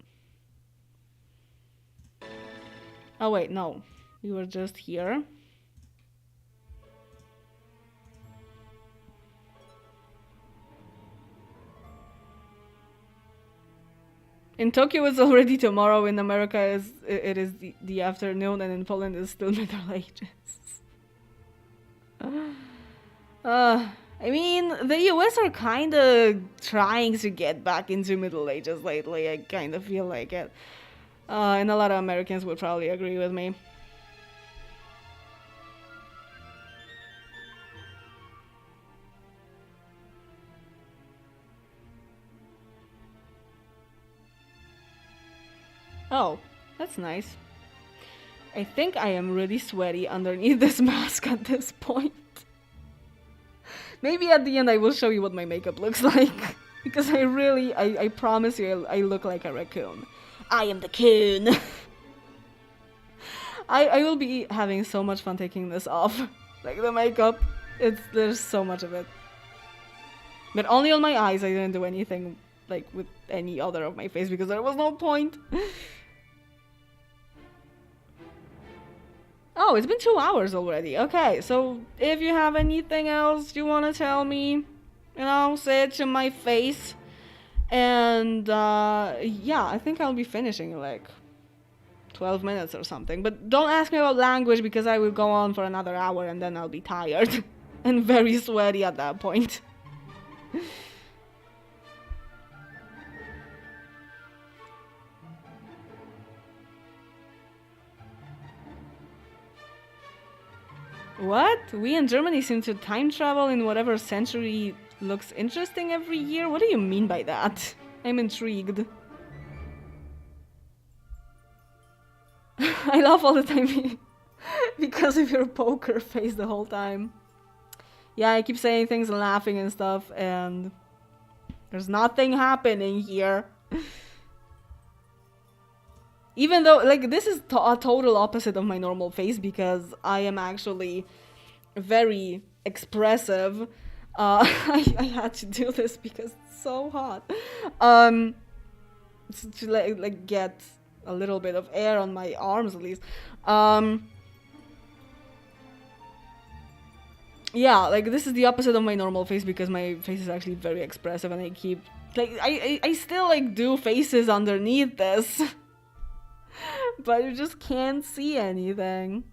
Oh wait, no. We were just here. In Tokyo it's already tomorrow, in America it is the afternoon, and in Poland it's still Middle Ages. I mean, the US are kinda trying to get back into Middle Ages lately, I kinda feel like it. And a lot of Americans would probably agree with me. Oh, that's nice. I think I am really sweaty underneath this mask at this point. Maybe at the end I will show you what my makeup looks like. Because I promise you I look like a raccoon. I am the coon! I will be having so much fun taking this off. Like the makeup, there's so much of it. But only on my eyes, I didn't do anything like with any other of my face because there was no point. Oh, it's been 2 hours already. Okay, so if you have anything else you want to tell me, you know, say it to my face. And yeah, I think I'll be finishing in like 12 minutes or something. But don't ask me about language because I will go on for another hour and then I'll be tired and very sweaty at that point. What? We in Germany seem to time travel in whatever century looks interesting every year? What do you mean by that? I'm intrigued. I laugh all the time because of your poker face the whole time. Yeah, I keep saying things and laughing and stuff, and there's nothing happening here. Even though, like, this is a total opposite of my normal face because I am actually very expressive. I had to do this because it's so hot. To like get a little bit of air on my arms at least. Yeah, like this is the opposite of my normal face because my face is actually very expressive and I keep like I still like do faces underneath this. But you just can't see anything.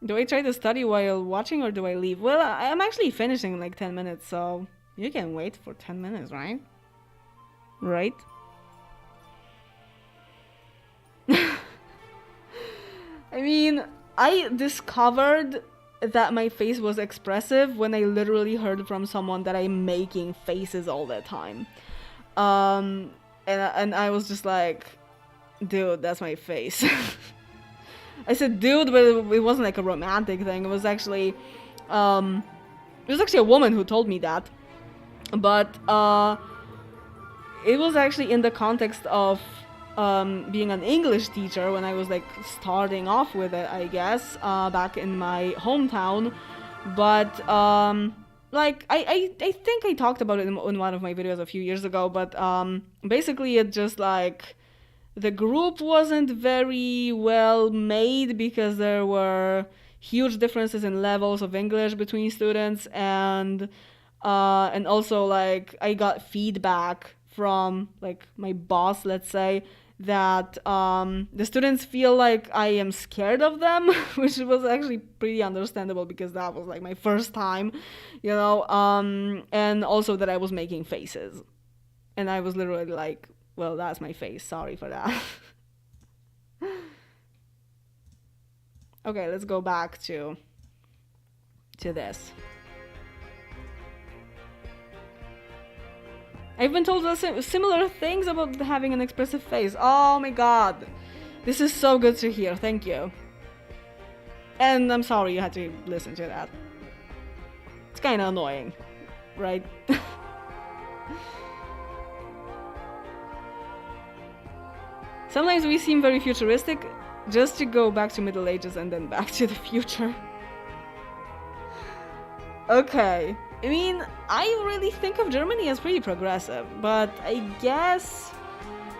Do I try to study while watching or do I leave? Well, I'm actually finishing in like 10 minutes, so you can wait for 10 minutes, right? Right? I mean, I discovered that my face was expressive when I literally heard from someone that I'm making faces all the time. And I was just like, dude, that's my face. I said dude, but it wasn't like a romantic thing. It was actually a woman who told me that. But it was actually in the context of being an English teacher when I was like starting off with it, I guess, back in my hometown. But like I think I talked about it in one of my videos a few years ago, but basically it just like the group wasn't very well made because there were huge differences in levels of English between students, and also like I got feedback from like my boss, let's say, that the students feel like I am scared of them, which was actually pretty understandable because that was like my first time, you know, and also that I was making faces. And I was literally like, well, that's my face, sorry for that. Okay, let's go back to this. I've been told similar things about having an expressive face. Oh my god. This is so good to hear. Thank you. And I'm sorry you had to listen to that. It's kind of annoying. right? Sometimes we seem very futuristic just to go back to Middle Ages and then back to the future. Okay. I mean, I really think of Germany as pretty progressive, but I guess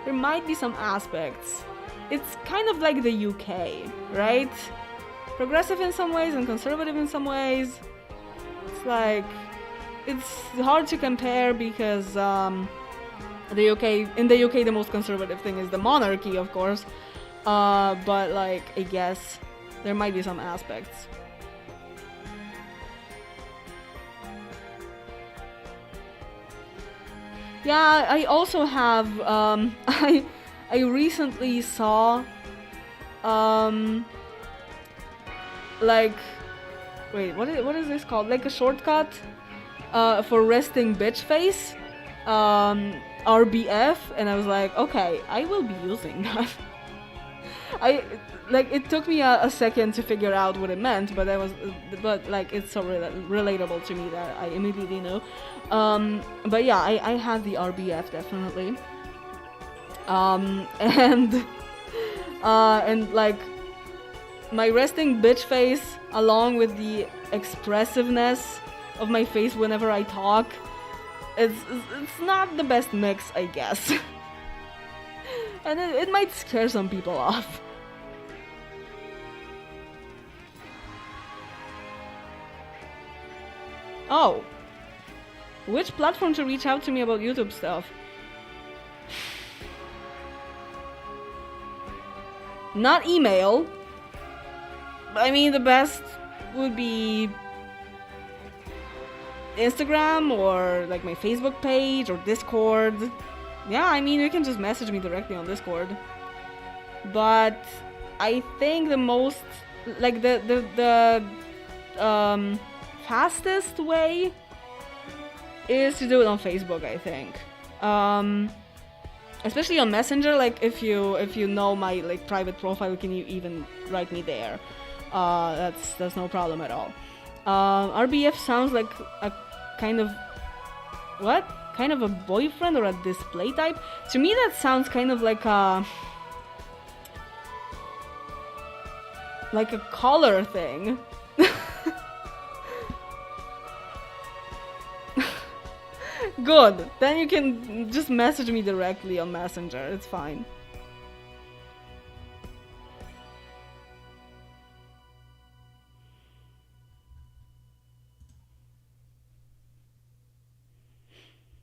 there might be some aspects. It's kind of like the UK, right? Progressive in some ways and conservative in some ways. It's like, it's hard to compare because in the UK the most conservative thing is the monarchy, of course. But like, I guess there might be some aspects. Yeah, I also have, I recently saw, like, wait, what is this called? Like a shortcut, for resting bitch face, RBF, and I was like, okay, I will be using that. It took me a second to figure out what it meant, but like, it's so relatable to me that I immediately knew. But yeah, I had the RBF definitely. And like, my resting bitch face, along with the expressiveness of my face whenever I talk, it's not the best mix, I guess. And it might scare some people off. Oh. Which platform to reach out to me about YouTube stuff? Not email. I mean, the best would be Instagram or like my Facebook page or Discord. Yeah, I mean, you can just message me directly on Discord. But I think the most, like, the fastest way is to do it on Facebook, I think. Especially on Messenger, like, if you know my like private profile, can you even write me there? That's no problem at all. RBF sounds like a kind of, what? Kind of a boyfriend or a display type? To me that sounds kind of like a collar thing. Good, then you can just message me directly on Messenger, it's fine.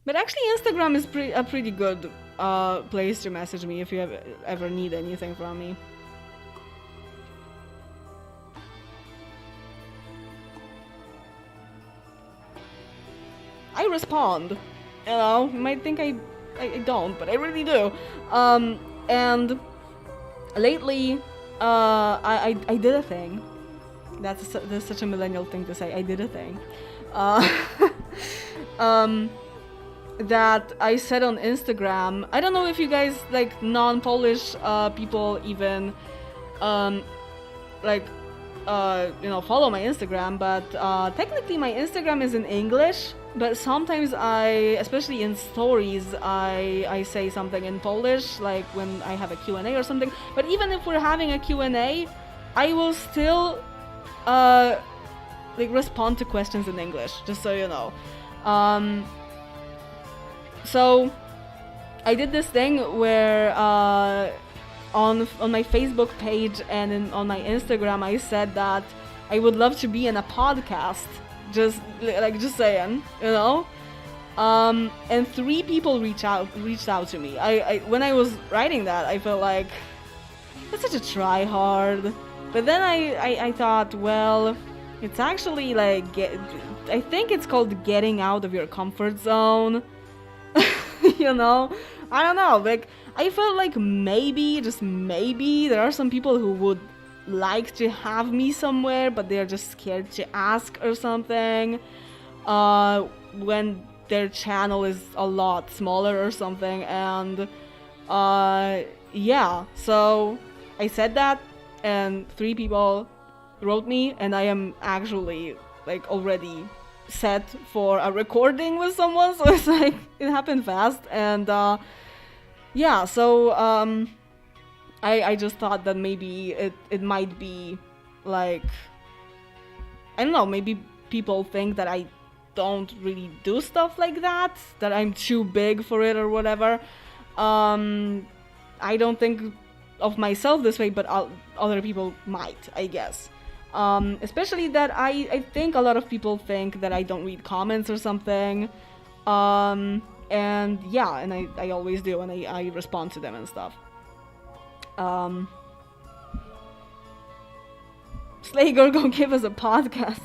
But actually Instagram is a pretty good place to message me if you ever need anything from me. I respond, you know, you might think I don't, but I really do. And lately, I did a thing. That's such a millennial thing to say. I did a thing. That I said on Instagram. I don't know if you guys, like, non-Polish people even follow my Instagram, but technically my Instagram is in English, but sometimes especially in stories, I say something in Polish, like when I have a Q&A or something. But even if we're having a Q&A, I will still respond to questions in English, just so you know. So I did this thing where on my Facebook page and on my Instagram, I said that I would love to be in a podcast. Just saying, you know. And 3 people reached out to me. I when I was writing that, I felt like that's such a try hard. But then I thought, well, it's actually like I think it's called getting out of your comfort zone. You know, I don't know. Like, I felt like maybe, just maybe, there are some people who would like to have me somewhere, but they're just scared to ask or something. When their channel is a lot smaller or something, and yeah. So I said that, and 3 people wrote me, and I am actually like already set for a recording with someone, so it's like it happened fast. And yeah, so I just thought that maybe it might be like, I don't know, maybe people think that I don't really do stuff like that I'm too big for it or whatever. I don't think of myself this way, but other people might, I guess. Especially that I think a lot of people think that I don't read comments or something. And yeah, and I always do, and I respond to them and stuff. Slager, go give us a podcast.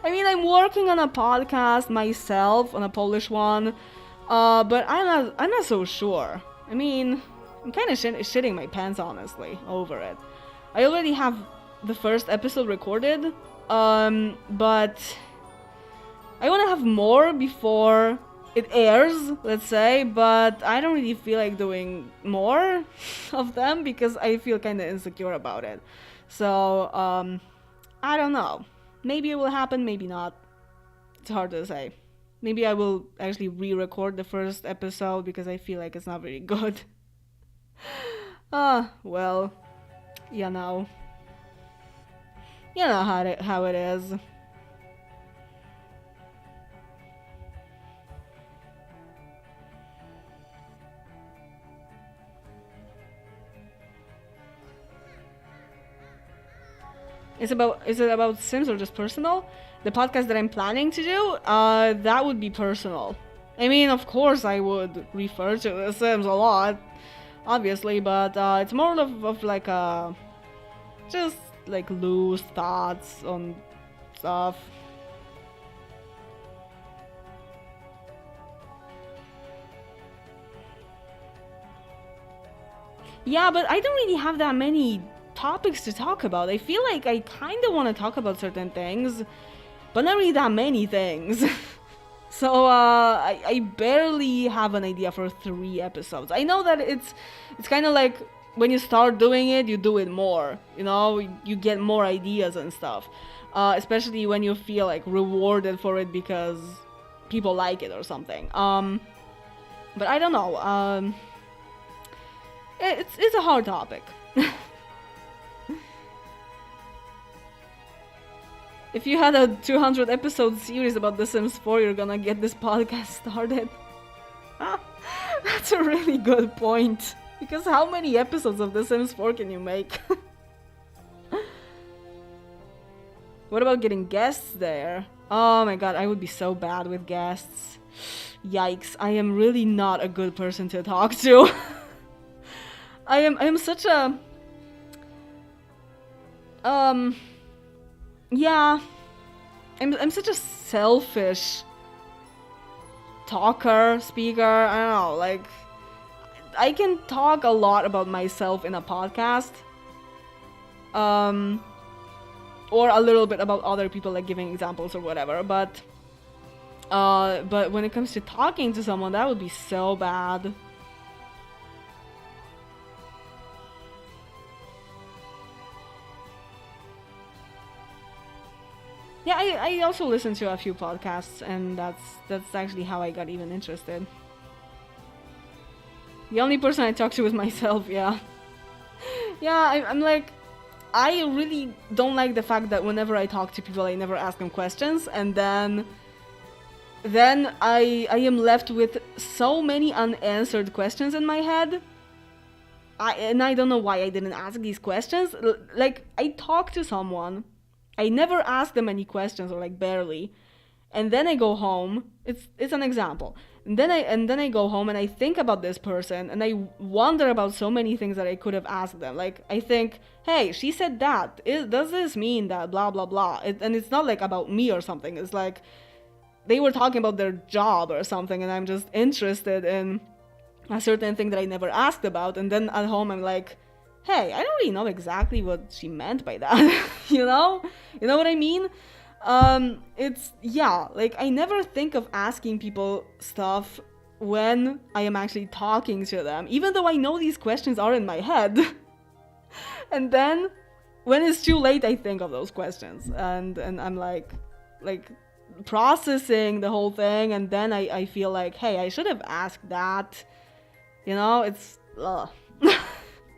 I mean, I'm working on a podcast myself, on a Polish one, but I'm not so sure. I mean, I'm kind of shitting my pants, honestly, over it. I already have the first episode recorded, but I want to have more before it airs, let's say, but I don't really feel like doing more of them because I feel kind of insecure about it. So, I don't know. Maybe it will happen, maybe not. It's hard to say. Maybe I will actually re-record the first episode because I feel like it's not very good. Well, you know. You know how it is. Is it about Sims or just personal? The podcast that I'm planning to do, that would be personal. I mean, of course I would refer to The Sims a lot, obviously, but it's more of like just like loose thoughts on stuff. Yeah, but I don't really have that many topics to talk about. I feel like I kind of want to talk about certain things, but not really that many things. So I barely have an idea for 3 episodes. I know that it's kind of like when you start doing it, you do it more. You know, you get more ideas and stuff. Especially when you feel like rewarded for it because people like it or something. But I don't know. It's a hard topic. If you had a 200 episode series about The Sims 4, you're gonna get this podcast started. That's a really good point. Because how many episodes of The Sims 4 can you make? What about getting guests there? Oh my god, I would be so bad with guests. Yikes, I am really not a good person to talk to. I am such a... Yeah, I'm such a selfish speaker, I don't know, like, I can talk a lot about myself in a podcast, or a little bit about other people, like giving examples or whatever, but when it comes to talking to someone, that would be so bad. Yeah, I also listen to a few podcasts, and that's actually how I got even interested. The only person I talk to is myself, yeah. Yeah, I'm like, I really don't like the fact that whenever I talk to people, I never ask them questions, and then I am left with so many unanswered questions in my head. I don't know why I didn't ask these questions. Like, I talk to someone, I never ask them any questions, or like barely, and then I go home. It's an example. And then I go home and I think about this person, and I wonder about so many things that I could have asked them. Like, I think, hey, she said that. Does this mean that? Blah blah blah. And it's not like about me or something. It's like they were talking about their job or something, and I'm just interested in a certain thing that I never asked about. And then at home I'm like, hey, I don't really know exactly what she meant by that. You know what I mean? It's, yeah, like, I never think of asking people stuff when I am actually talking to them, even though I know these questions are in my head. And then when it's too late, I think of those questions, and I'm like processing the whole thing, and then I feel like, hey, I should have asked that. You know, it's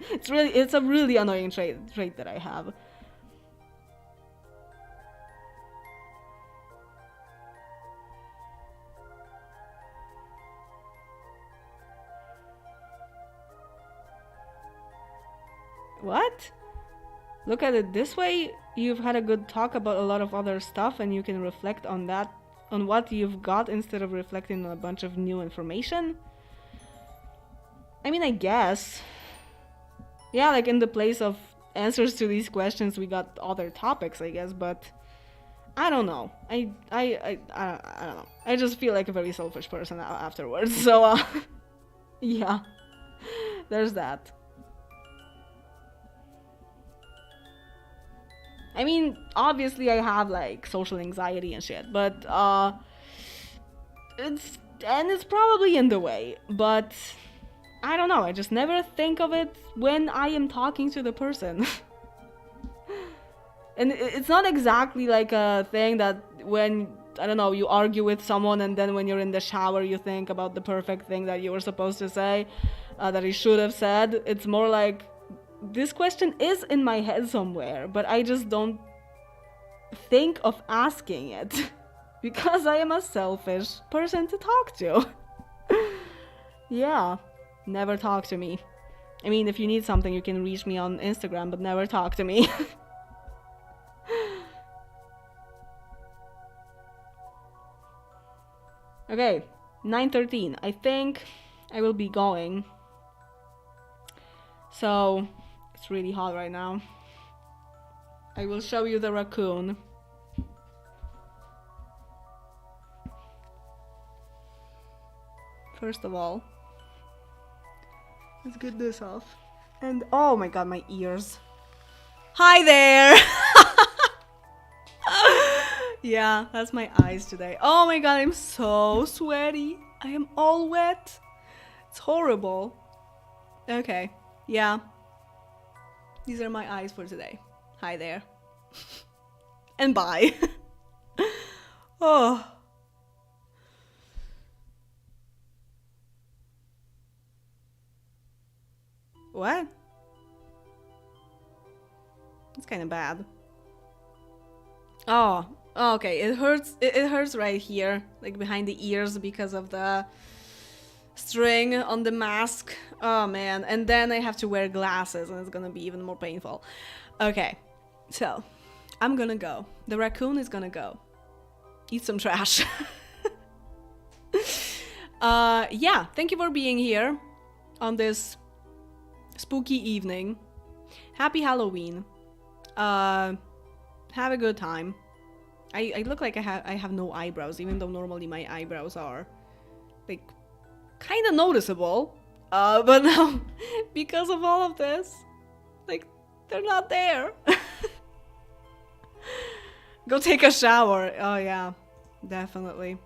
it's a really annoying trait that I have. What? Look at it this way, you've had a good talk about a lot of other stuff and you can reflect on that, on what you've got instead of reflecting on a bunch of new information? I mean, I guess. Yeah, like in the place of answers to these questions we got other topics, I guess, but I don't know. I don't know. I just feel like a very selfish person afterwards, so yeah. There's that. I mean, obviously I have like social anxiety and shit, but it's probably in the way, but I don't know, I just never think of it when I am talking to the person. And it's not exactly like a thing that when, I don't know, you argue with someone and then when you're in the shower you think about the perfect thing that you were supposed to say, that you should have said. It's more like, this question is in my head somewhere, but I just don't think of asking it because I am a selfish person to talk to. Yeah, never talk to me. I mean, if you need something, you can reach me on Instagram, but never talk to me. Okay, 9:13. I think I will be going. So, it's really hot right now. I will show you the raccoon. First of all, let's get this off. And oh my god, my ears. Hi there! Yeah, that's my eyes today. Oh my god, I'm so sweaty. I am all wet. It's horrible. Okay, yeah. These are my eyes for today. Hi there. And bye. Oh. What? It's kind of bad. Oh, okay. It hurts. It hurts right here, like behind the ears, because of the string on the mask. Oh man. And then I have to wear glasses, and it's gonna be even more painful. Okay, so I'm gonna go. The raccoon is gonna go eat some trash. Yeah. Thank you for being here on this spooky evening. Happy Halloween. Have a good time. I look like I have no eyebrows, even though normally my eyebrows are like kind of noticeable. But now because of all of this, like they're not there. Go take a shower. Oh yeah, definitely.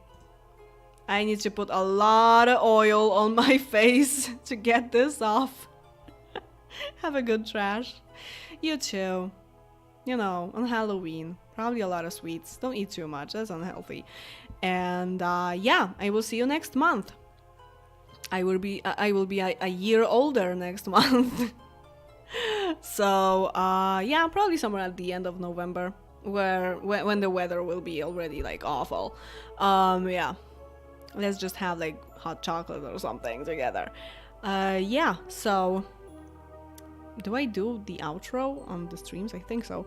I need to put a lot of oil on my face to get this off. Have a good trash. You too. You know, on Halloween. Probably a lot of sweets. Don't eat too much. That's unhealthy. And yeah, I will see you next month. I will be a year older next month. So yeah, probably somewhere at the end of November, when the weather will be already like awful. Yeah. Let's just have like hot chocolate or something together. Yeah, so do I do the outro on the streams? I think so.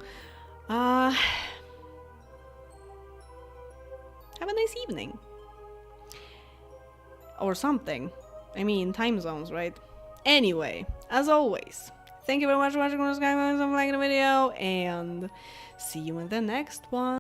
Have a nice evening. Or something. I mean, time zones, right? Anyway, as always, thank you very much for watching, liking the video, and see you in the next one.